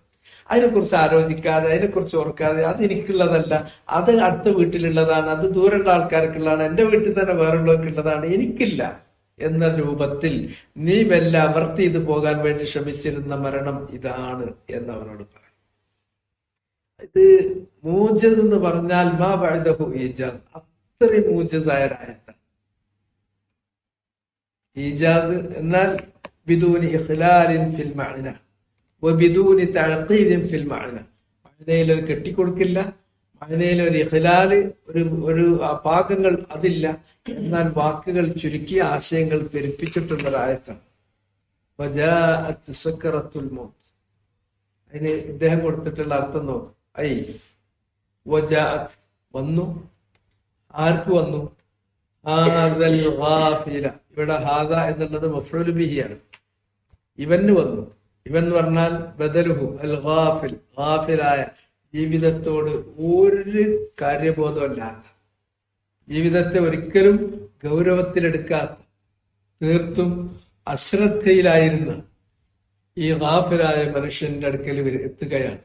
അതിനെക്കുറിച്ച് ആലോചിക്കാതെ, അതിനെക്കുറിച്ച് ഓർക്കാതെ, അത് എനിക്കുള്ളതല്ല, അത് അടുത്ത വീട്ടിലുള്ളതാണ്, അത് ദൂരമുള്ള ആൾക്കാർക്കുള്ളതാണ്, എന്റെ വീട്ടിൽ തന്നെ വേറുള്ളവർക്കുള്ളതാണ്, എനിക്കില്ല എന്ന രൂപത്തിൽ നീ വല്ല അവർത്തി ചെയ്ത് പോകാൻ വേണ്ടി ശ്രമിച്ചിരുന്ന മരണം ഇതാണ് എന്നവനോട് പറയും. ഇത് മൂജസ് എന്ന് പറഞ്ഞാൽ മാ ബഅദഹു ഈജാസ്, അത്രയും മൂജസായ ആയത്താണ്. ഈജാസ് എന്നാൽ ബിദൂനി ഇഖ്ലാലിൻ ഫിൽ മഅന വബിദൂനി തഅഖീദിൻ ഫിൽ മഅന. മഅനയിൽ കെട്ടിക്കൊടുക്കില്ല, അതിനൊരു ഇഖ്ലാല്, ഒരു ഭാഗങ്ങൾ അതില്ല, എന്നാൽ വാക്കുകൾ ചുരുക്കി ആശയങ്ങൾ പെരുപ്പിച്ചിട്ടുള്ള ഒരായത്താണ്. സക്കറത്തുൽ മൗത്ത്. അതിന് ഇദ്ദേഹം കൊടുത്തിട്ടുള്ള അർത്ഥം നോക്കും. വജാഅത്ത് വന്നു. ആർക്ക് വന്നു? ഹാദൽ ഗാഫില. ഇവിടെ ഹാദ എന്നുള്ളത് മഫ്ഊലു ബിഹിയാണ്. ഇവന് വന്നു. ഇവൻ എന്ന് പറഞ്ഞാൽ ബദലുഹു അൽ ഗാഫിൽ, ഗാഫിലായ, ജീവിതത്തോട് ഒരു കാര്യബോധമല്ലാത്ത, ജീവിതത്തെ ഒരിക്കലും ഗൗരവത്തിലെടുക്കാത്ത, തീർത്തും അശ്രദ്ധയിലായിരുന്ന ഈ ഗാഫിലായ മനുഷ്യന്റെ അടുക്കൽ എത്തുകയാണ്.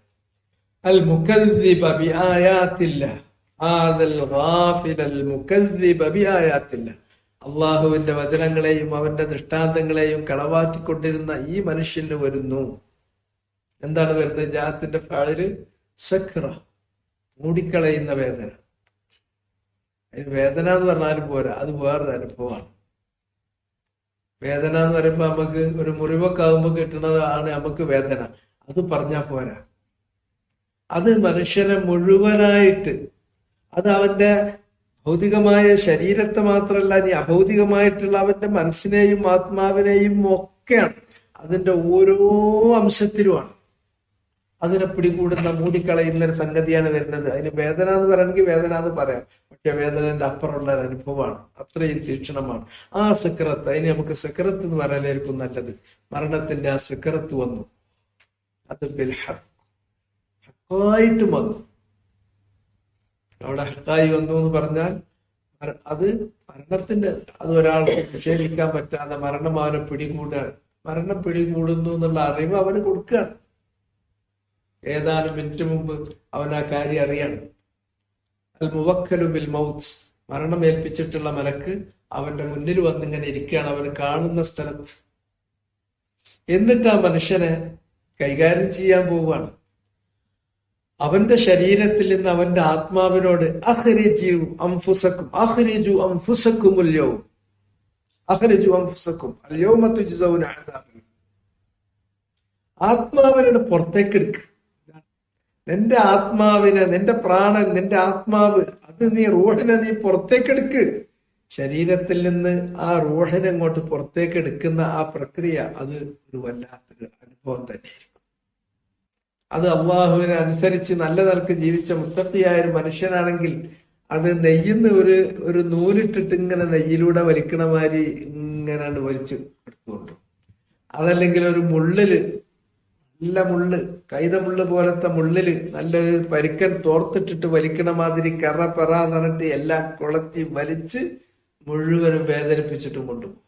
അൽ മുകദ്ദിബ ബിആയാത്തില്ലാഹ്. ഹാദൽ ഗാഫിൽ അൽ മുകദ്ദിബ ബിആയാത്തില്ലാഹ്. അള്ളാഹുവിന്റെ വചനങ്ങളെയും അവന്റെ ദൃഷ്ടാന്തങ്ങളെയും കളവാക്കിക്കൊണ്ടിരുന്ന ഈ മനുഷ്യന് വരുന്നു. എന്താണ് വരുന്നത്? ജാത്തിന്റെ ഫാളില് സക്ര, മൂടിക്കളയുന്ന വേദന. അതിന് വേദന എന്ന് പറഞ്ഞാലും പോരാ, അത് വേറൊരു അനുഭവമാണ്. വേദന എന്ന് പറയുമ്പോ നമുക്ക് ഒരു മുറിവൊക്കെ ആകുമ്പോ കിട്ടുന്നതാണ് നമുക്ക് വേദന. അത് പറഞ്ഞാൽ പോരാ, അത് മനുഷ്യനെ മുഴുവനായിട്ട്, അത് അവന്റെ ഭൗതികമായ ശരീരത്തെ മാത്രമല്ല, ഇനി അഭൗതികമായിട്ടുള്ള അവന്റെ മനസ്സിനെയും ആത്മാവിനെയും ഒക്കെയാണ്. അതിന്റെ ഓരോ അംശത്തിലുമാണ് അതിനെ പിടികൂടുന്ന, മൂടിക്കളയുന്ന ഒരു സംഗതിയാണ് വരുന്നത്. അതിന് വേദന എന്ന് പറയണമെങ്കിൽ വേദന എന്ന് പറയാം, പക്ഷെ വേദനന്റെ അപ്പുറമുള്ള ഒരു അനുഭവമാണ്, അത്രയും തീക്ഷണമാണ്. ആ സിക്റത്ത്, അതിന് നമുക്ക് സിക്റത്ത് എന്ന് പറയാനായിരിക്കും നല്ലത്. മരണത്തിന്റെ ആ സിക്റത്ത് വന്നു, അത് ബിൽ ഹഖായിട്ടും വന്നു. അവിടെ ഹക്കായി വന്നു എന്ന് പറഞ്ഞാൽ അത് മരണത്തിന്റെ, അത് ഒരാൾക്ക് നിഷേധിക്കാൻ പറ്റാതെ മരണം അവനെ പിടികൂടാണ്. മരണം പിടികൂടുന്നു എന്നുള്ള അറിവ് അവന് കൊടുക്കുകയാണ്. ഏതാനും മിനിറ്റ് മുമ്പ് അവൻ ആ കാര്യം അറിയാണ്. അൽ മുവക്കലു ബിൽ മൗത്ത്, മരണം ഏൽപ്പിച്ചിട്ടുള്ള മലക്ക് അവന്റെ മുന്നിൽ വന്നിങ്ങനെ ഇരിക്കുകയാണ്, അവന് കാണുന്ന സ്ഥലത്ത്. എന്നിട്ട് ആ മനുഷ്യനെ കൈകാര്യം ചെയ്യാൻ പോവുകയാണ്. അവന്റെ ശരീരത്തിൽ നിന്ന് അവന്റെ ആത്മാവിനോട് അഖ്രിജു അൻഫുസക്കും അഖ്രിജു അൻഫുസക്കുമുൽ യൗം അഖ്രിജു അൻഫുസക്കും അൽ യൗമ തുജ്സൗന അദാബ്. ആത്മാവിനെ പുറത്തേക്ക് എടുക്കുക. നിന്റെ ആത്മാവിനെ, നിന്റെ പ്രാണൻ, നിന്റെ ആത്മാവ്, അത് നീ റൂഹിനെ നീ പുറത്തേക്ക് എടുക്ക്. ശരീരത്തിൽ നിന്ന് ആ റൂഹിനെ അങ്ങോട്ട് പുറത്തേക്ക് എടുക്കുന്ന ആ പ്രക്രിയ, അത് ഒരു വല്ലാത്തൊരു അനുഭവം തന്നെയായിരിക്കും. അത് അള്ളാഹുവിനെ അനുസരിച്ച് നല്ല നിലക്ക് ജീവിച്ച മുത്തഖിയായ ഒരു മനുഷ്യനാണെങ്കിൽ അത് നെയ്യുന്ന ഒരു നൂലിട്ടിട്ട് ഇങ്ങനെ നെയ്യിലൂടെ വലിക്കണ മാതിരി ഇങ്ങനെ വലിച്ച് എടുത്തുകൊണ്ടു. അതല്ലെങ്കിൽ ഒരു മുള്ളില്, നല്ല മുള്ള്, കൈതമുള്ള് പോലത്തെ മുള്ളില് നല്ലൊരു പരിക്കൻ തോർത്തിട്ടിട്ട് വലിക്കണ മാതിരി കറ പെറ എന്നിട്ട് എല്ലാം കൊളത്തി വലിച്ച് മുഴുവനും വേദനിപ്പിച്ചിട്ടും കൊണ്ടുപോകും.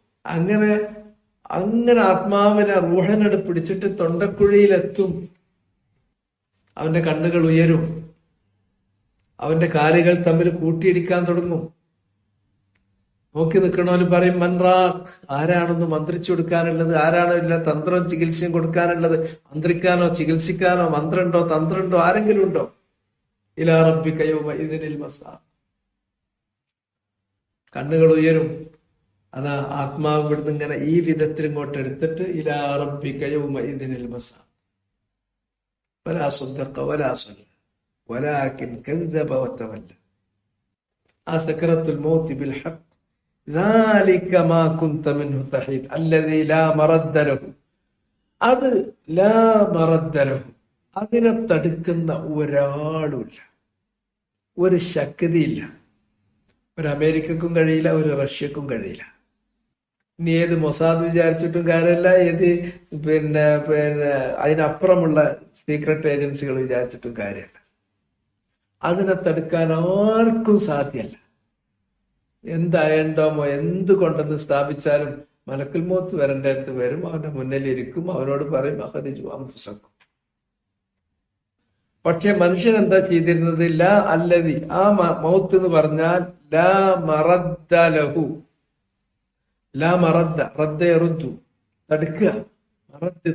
അങ്ങനെ ആത്മാവിനെ റൂഹനോട് പിടിച്ചിട്ട് തൊണ്ടക്കുഴിയിലെത്തും. അവന്റെ കണ്ണുകൾ ഉയരും, അവന്റെ കാലുകൾ തമ്മിൽ കൂട്ടിയിടിക്കാൻ തുടങ്ങും. നോക്കി നിൽക്കണോല് പറയും മൻറാഖ്, ആരാണെന്ന് മന്ത്രിച്ചു കൊടുക്കാനുള്ളത്, ആരാണോ ഇല്ല തന്ത്രം ചികിത്സയും കൊടുക്കാനുള്ളത്, മന്ത്രിക്കാനോ ചികിത്സിക്കാനോ മന്ത്രമുണ്ടോ തന്ത്രമുണ്ടോ ആരെങ്കിലും ഉണ്ടോ? ഇലാ റബ്ബിക യൗമഇദിനിൽ മസാഖ്. കണ്ണുകൾ ഉയരും. അതാ ആത്മാവ് ഇവിടുന്ന് ഇങ്ങനെ ഈ വിധത്തിൽ ഇങ്ങോട്ട് എടുത്തിട്ട് ഇലാ റബ്ബിക യൗമഇദിനിൽ മസാഖ് വലാ സദ്ദഖ വലാ സല്ല വലാകിൻ കദ്ദബ വതവല്ല. ആ സക്റത്തുൽ മൗത്ത് ബിൽ ഹഖ് ذلك ما كنت منه تحيد الذي لا مرد له. അത് ലാ മറദ്ദ ലഹു, അതിനെ തടുക്കുന്ന ഒരാളുമില്ല, ഒരു ശക്തിയില്ല. ഒരു അമേരിക്കക്കും കഴിയില്ല, ഒരു റഷ്യക്കും കഴിയില്ല. ഇനി ഏത് മൊസാദ് വിചാരിച്ചിട്ടും കാര്യമില്ല, ഏത് പിന്നെ അതിനപ്പുറമുള്ള സീക്രട്ട് ഏജൻസികൾ വിചാരിച്ചിട്ടും കാര്യമില്ല. അതിനെ തടുക്കാൻ ആർക്കും സാധ്യമല്ല. എന്തായണ്ടോമോ എന്ത് കൊണ്ടെന്ന് സ്ഥാപിച്ചാലും മലക്കുൽ മൗത്ത് വരേണ്ട അടുത്ത് വരും, അവന്റെ മുന്നിലിരിക്കും, അവനോട് പറയും അഖ്രിജു അൻഫുസക്കും. പക്ഷെ മനുഷ്യൻ എന്താ ചെയ്തിരുന്നത്? ലാ അല്ലദി, ആ മൗത്ത് എന്ന് പറഞ്ഞാൽ ലാ മറദ്ദ ലഹു. ലാ മറദ്ദ, റദ്ദ യറുദ്ദു, തടുക്കുക, മറദ്ദ്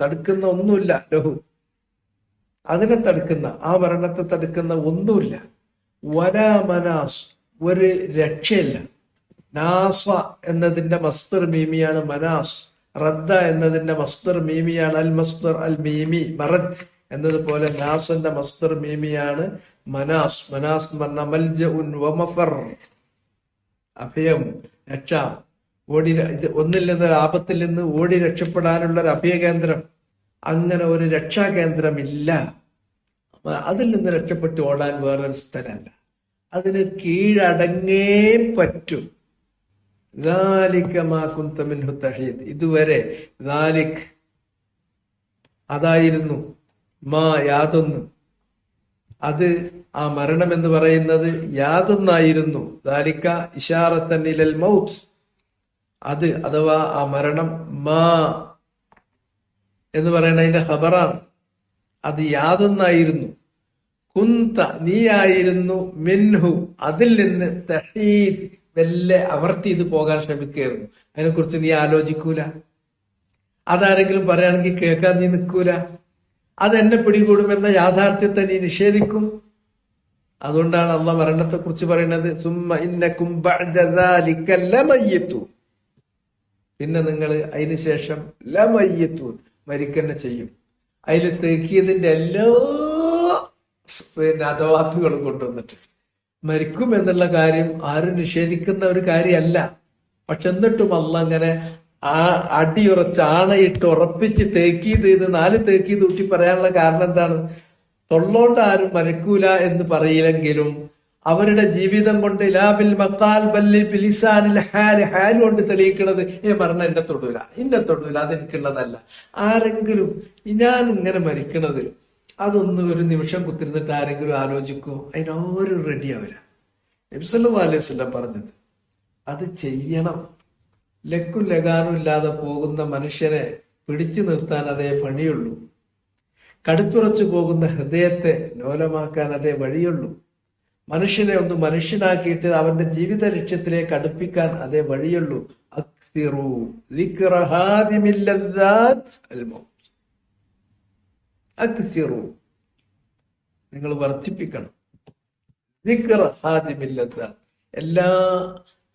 തടുക്കുന്ന ഒന്നുമില്ല. ലഹു, അതിനെ തടുക്കുന്ന, ആ മരണത്തെ തടുക്കുന്ന ഒന്നുമില്ല. വലാ മനാസ്, ഒരു രക്ഷയില്ല. നാസ എന്നതിന്റെ മസ്ദർ മീമിയാണ് മനാസ്. റദ്ദ എന്നതിന്റെ മസ്ദർ മീമിയാണ് അൽ മസ്ദർ അൽ മീമി മറദ് എന്നതുപോലെ നാസന്റെ മസ്ദർ മീമിയാണ് മനാസ്. മനാസ് എന്ന് പറഞ്ഞ മൽജഉൻ വമഫർ, അഭയം, രക്ഷ, ഒന്നിൽ നിന്ന് ആപത്തിൽ നിന്ന് ഓടി രക്ഷപ്പെടാനുള്ള ഒരു അഭയകേന്ദ്രം. അങ്ങനെ ഒരു രക്ഷാകേന്ദ്രമില്ല. അതിൽ നിന്ന് രക്ഷപ്പെട്ട് ഓടാൻ വേറൊരു സ്ഥലമല്ല. അതിന് കീഴടങ്ങേ പറ്റൂ. ഇതുവരെ അതായിരുന്നു മാ യാതൊന്ന്. അത് ആ മരണം എന്ന് പറയുന്നത് യാതൊന്നായിരുന്നു. ദാലിക ഇശാറത്തൻ ഇലൽ മൗത്ത്. അത് അഥവാ ആ മരണം മാ എന്ന് പറയുന്നതിന്റെ ഖബറാണ്. അത് യാതൊന്നായിരുന്നു. കുന്ത നീയായിരുന്നു, മിൻഹു അതിൽ നിന്ന്, തഹീദ് വെല്ലെ അവർത്തി ഇത് പോകാൻ ശ്രമിക്കുകയായിരുന്നു. അതിനെക്കുറിച്ച് നീ ആലോചിക്കൂല. അതാരെങ്കിലും പറയുകയാണെങ്കിൽ കേൾക്കാൻ നീ നിൽക്കൂല. അതെന്നെ പിടികൂടുമെന്ന യാഥാർത്ഥ്യത്തെ നീ നിഷേധിക്കും. അതുകൊണ്ടാണ് അള്ളാഹ് മരണത്തെ കുറിച്ച് പറയുന്നത്, സുമ്മ ഇന്നകും ബഅദ ദാലിക ലമയ്യിതൂൻ. പിന്നെ നിങ്ങൾ അതിന് ശേഷം ലമയ്യിതൂൻ, മരിക്കന്നെ ചെയ്യും. അതിൽ തേക്കിയതിന്റെ എല്ലാ അഥവാത്തുകളും കൊണ്ടുവന്നിട്ട് മരിക്കും എന്നുള്ള കാര്യം ആരും നിഷേധിക്കുന്ന ഒരു കാര്യമല്ല. പക്ഷെ എന്നിട്ടും അള്ളാഹ് അങ്ങനെ അടിയുറച്ച് ആണയിട്ട് ഉറപ്പിച്ച് തേക്കീത് ഇത് 4 തേക്കീത് ഊട്ടി പറയാനുള്ള കാരണം എന്താണ്? തൊള്ളോണ്ട് ആരും മരിക്കൂല എന്ന് പറയില്ലെങ്കിലും അവരുടെ ജീവിതം കൊണ്ട് ലാബിൽ മക്കാൽ ബല്ലി ബിലിസാനിൽ ഹാൽ കൊണ്ട് തെളിയിക്കുന്നത് മരണം എന്നെ തൊടൂല, അതെനിക്കുള്ളതല്ല. ആരെങ്കിലും ഞാൻ ഇങ്ങനെ മരിക്കണത് അതൊന്ന് ഒരു നിമിഷം കുത്തിരുന്നിട്ട് ആരെങ്കിലും ആലോചിക്കോ? അതിനോരും റെഡി ആവില്ല. നബി സല്ലല്ലാഹു അലൈഹി വസല്ലം പറഞ്ഞത് അത് ചെയ്യണം. ലക്കും ലഗാനും ഇല്ലാതെ പോകുന്ന മനുഷ്യനെ പിടിച്ചു നിർത്താൻ അതേ പണിയുള്ളൂ. കടുത്തുറച്ചു പോകുന്ന ഹൃദയത്തെ ലോലമാക്കാൻ അതേ വഴിയുള്ളൂ. മനുഷ്യനെ ഒന്ന് മനുഷ്യനാക്കിയിട്ട് അവന്റെ ജീവിത ലക്ഷ്യത്തിലേക്ക് അടുപ്പിക്കാൻ അതേ വഴിയുള്ളൂ. അക്സിറു ദിക്റ ഹാദിമിൽ ലദ്ദാത്ത് അൽ മൗത്ത്. അക്സിറു, നിങ്ങൾ വർദ്ധിപ്പിക്കണം. ദിക്റ ഹാദിമിൽ ലദ്ദാത്ത്, എല്ലാ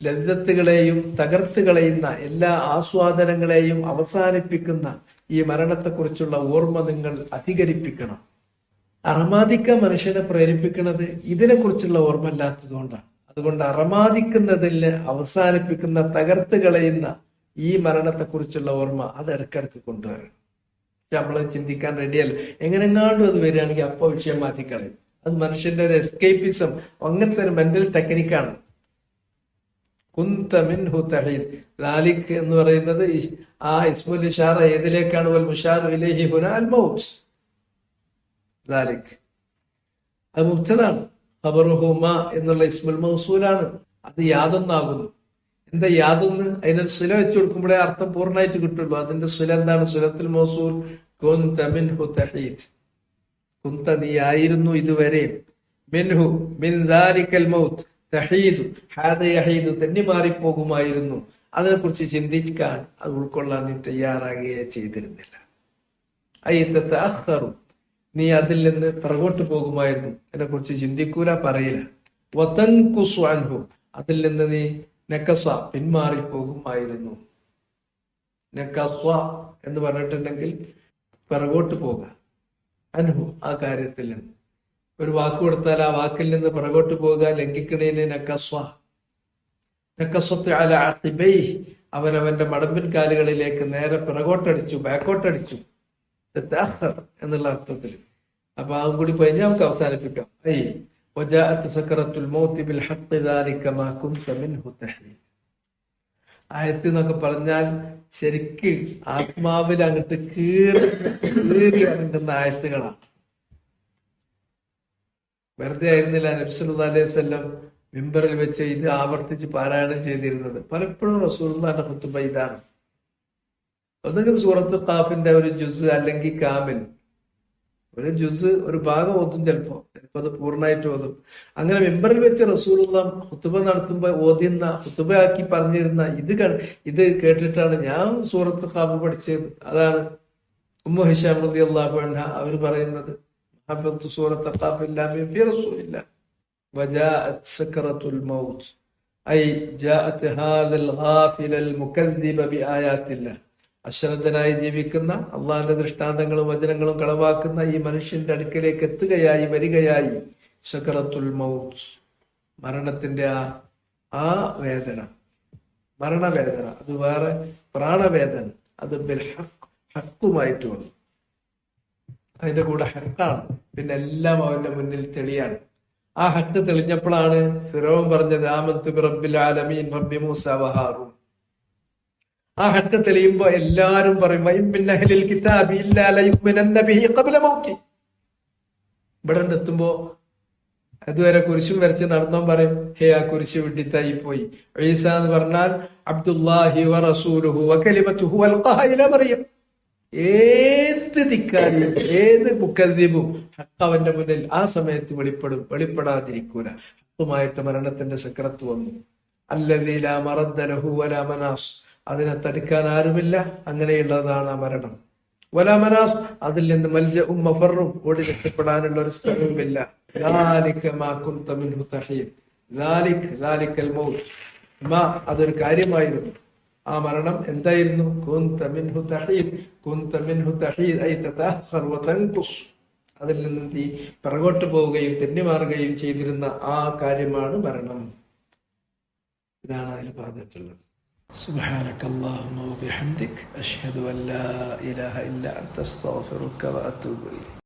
ലദ്ദത്തുകളെയും തകർത്ത് കളയുന്ന, എല്ലാ ആസ്വാദനങ്ങളെയും അവസാനിപ്പിക്കുന്ന ഈ മരണത്തെക്കുറിച്ചുള്ള ഓർമ്മ നിങ്ങൾ അധികരിപ്പിക്കണം. അറമാദിക്കാൻ മനുഷ്യനെ പ്രേരിപ്പിക്കുന്നത് ഇതിനെക്കുറിച്ചുള്ള ഓർമ്മ ഇല്ലാത്തതുകൊണ്ടാണ്. അതുകൊണ്ട് അറമാദിക്കുന്നതിൽ അവസാനിപ്പിക്കുന്ന, തകർത്ത് കളയുന്ന ഈ മരണത്തെക്കുറിച്ചുള്ള ഓർമ്മ അത് ഇടയ്ക്കിടയ്ക്ക് കൊണ്ടുവരണം. പക്ഷെ നമ്മൾ ചിന്തിക്കാൻ റെഡിയല്ല. എങ്ങനെങ്ങാണ്ടും അത് വരികയാണെങ്കിൽ അപ്പൊ വിഷയം മാറ്റിക്കളയും. അത് മനുഷ്യന്റെ ഒരു എസ്കേപ്പിസം, അങ്ങനത്തെ ഒരു മെന്റൽ ടെക്നിക്കാണ്. കുന്ത മിൻഹു തഹീദ്. ദാലിക് എന്ന് പറയുന്നത് ആ ഇസ്മുൽ ഇഷാറ ഏതിലേക്കാണ്? വൽ മുഷാറു ഇലൈഹി ഹുനാ അൽ മൗത്ത്. ദാലിക് അത് മുബ്തദാണ്. ഖബറുഹു മാ എന്നുള്ള ഇസ്മുൽ മൗസൂലാണ്. അത് യാതൊന്നാകുന്നു. എന്താ യാതൊന്ന്? അതിനൊരു സുല വെച്ച് കൊടുക്കുമ്പോഴേ അർത്ഥം പൂർണ്ണമായിട്ട് കിട്ടുള്ളൂ. അതിന്റെ സുല എന്താണ്? സുലത്തുൽ മൗസൂൽ കുന്ത മിൻഹു തഹീദ്. കുന്ത നീ ആയിരുന്നു ഇതുവരെ, മിൻഹു മിൻ ദാലികൽ മൗത്ത് തഹീദു ഹാദ യഹീദു തന്നെ മാറിപ്പോകുമായിരുന്നു. അതിനെക്കുറിച്ച് ചിന്തിക്കാൻ, അത് ഉൾക്കൊള്ളാൻ നീ തയ്യാറാകുകയെ ചെയ്തിരുന്നില്ല. അയ്യത്തഅഖറു, നീ അതിൽ നിന്ന് പുറകോട്ട് പോകുമായിരുന്നു. അതിനെക്കുറിച്ച് ചിന്തിക്കൂല, പറയില്ല. വതൻകുസു അൻഹു, അതിൽ നിന്ന് നീ നക്കസ പിന്മാറിപ്പോകുമായിരുന്നു. നക്കസ എന്ന് പറഞ്ഞിട്ടുണ്ടെങ്കിൽ പിറകോട്ട് പോകാം. അൻഹു, ആ കാര്യത്തിൽ നിന്ന് ഒരു വാക്ക് കൊടുത്താൽ ആ വാക്കിൽ നിന്ന് പുറകോട്ട് പോകുക, ലംഘിക്കണേന് നക്കസ്വത്ത് അല അഖിബൈഹി, അവനവന്റെ മടമ്പിൻ കാലുകളിലേക്ക് നേരെ പിറകോട്ടടിച്ചു, ബാക്കോട്ടടിച്ചു എന്നുള്ള അർത്ഥത്തിൽ. അപ്പൊ അതും കൂടി പറഞ്ഞ് നമുക്ക് അവസാനിപ്പിക്കാം. ആയത്ത് എന്നൊക്കെ പറഞ്ഞാൽ ശരിക്ക് ആത്മാവിൽ അങ്ങോട്ട് കീറി ഇറങ്ങുന്ന ആയത്തുകളാണ്. വെറുതെ ആയിരുന്നില്ല നബി സല്ലല്ലാഹു അലൈഹി വസല്ലം മിമ്പറിൽ വെച്ച് ഇത് ആവർത്തിച്ച് പാരായണം ചെയ്തിരുന്നത്. പലപ്പോഴും റസൂലുള്ളാഹിന്റെ ഖുതുബ ഇതാണ്. ഒന്നുകിൽ സൂറത്ത് ഖാഫിന്റെ ഒരു ജുസ് അല്ലെങ്കിൽ കാമിൽ ഒരു ജുസ്, ഒരു ഭാഗം ഓതും, ചിലപ്പോ അത് പൂർണ്ണമായിട്ട് ഓതും. അങ്ങനെ മിമ്പറിൽ വെച്ച് റസൂലുള്ളാഹി ഖുതുബ നടത്തുമ്പോ ഓതുന്ന, ഖുതുബയാക്കി പറഞ്ഞിരുന്ന ഇത് കേട്ടിട്ടാണ് ഞാൻ സൂറത്ത് ഖാഫ് പഠിച്ചത്. അതാണ് ഉമ്മു ഹിശാം റളിയല്ലാഹു അൻഹ അവർ പറയുന്നത്, സൂറത്ത് ഖാഫ് ഇല്ലാ ഫീ റസൂലില്ലാഹ് വജാഅത് സക്റത്തുൽ മൗത്ത് ഐ ജാഅത് ഹാദൽ ഗാഫിലൽ മുകദ്ദിബ ബിആയാത്തില്ലാഹ്. അശ്രദ്ധനായി ജീവിക്കുന്ന, അള്ളാഹിന്റെ ദൃഷ്ടാന്തങ്ങളും വചനങ്ങളും കളവാക്കുന്ന ഈ മനുഷ്യന്റെ അടുക്കലേക്ക് എത്തുകയായി, വരികയായി സകറത്തുൽ മൗത്ത്, മരണത്തിന്റെ ആ വേദന, മരണവേദന, അത് വേറെ, പ്രാണവേദന അത് ബിൽ ഹക്കുമായിട്ട് വന്നു. അതിന്റെ കൂടെ ഹക്കാണ്. പിന്നെ എല്ലാം അവന്റെ മുന്നിൽ തെളിയാണ്. ആ ഹക്ക് തെളിഞ്ഞപ്പോഴാണ് ഫിറോൻ പറഞ്ഞത് ആമന്തു ബിറബ്ബിൽ ആലമീൻ റബ്ബി മൂസ വഹാറൂൻ. ആ ഹക്ക് തെളിയുമ്പോ എല്ലാരും പറയും വഇൻ മിൻ അഹ്ലിൽ കിതാബി ഇല്ലാ ലയുമിനന്ന ബിഹി ഖബ്ല മൗതി. ഇവിടെ എത്തുമ്പോ അതുവരെ കുരിശും വരച്ച് നടന്നോ പറയും ഹേ ആ കുരിശ് വിട്ടിത്തായി പോയി. ഈസ എന്ന് പറഞ്ഞാൽ അബ്ദുല്ലാഹി വ റസൂലുഹു വ കലിമത്തുഹു അൽഖാഹ ഇലാ മറിയം. ഏത് ധിക്കാരിയും ഏത് മുക്കദ്ദിബും ഹക്ക് അവന്റെ മുന്നിൽ ആ സമയത്ത് വെളിപ്പെടാതിരിക്കൂല. ഹക്കുമായിട്ട് മരണത്തിന്റെ സക്രത്ത് വന്നു. അല്ലദീ ലാ മറദ്ദ ലഹു വലാ മനാസ്, അതിനെ തടുക്കാൻ ആരുമില്ല, അങ്ങനെയുള്ളതാണ് ആ മരണം. വലാ മനാസ്, അതിൽ നിന്ന് മൽജഉം മഫറും, ഓടി രക്ഷപ്പെടാനുള്ള ഒരു സ്ഥലവുമില്ല. ذلك ما كنت منه تحيد ذلك الموت ما, അതൊരു കാര്യമായിരുന്നു. ആ മരണം എന്തായിരുന്നു? كنت منه تحيد كنت منه تحيد أي تتأخر وتنقص, അതിൽ നിന്ന് നീ പിറകോട്ട് പോവുകയും തെന്നിമാറുകയും ചെയ്തിരുന്ന ആ കാര്യമാണ് മരണം. ഇതാണ് അതിൽ പറഞ്ഞിട്ടുള്ളത്. سبحانك اللهم وبحمدك أشهد أن لا إله إلا أنت أستغفرك وأتوب إليك.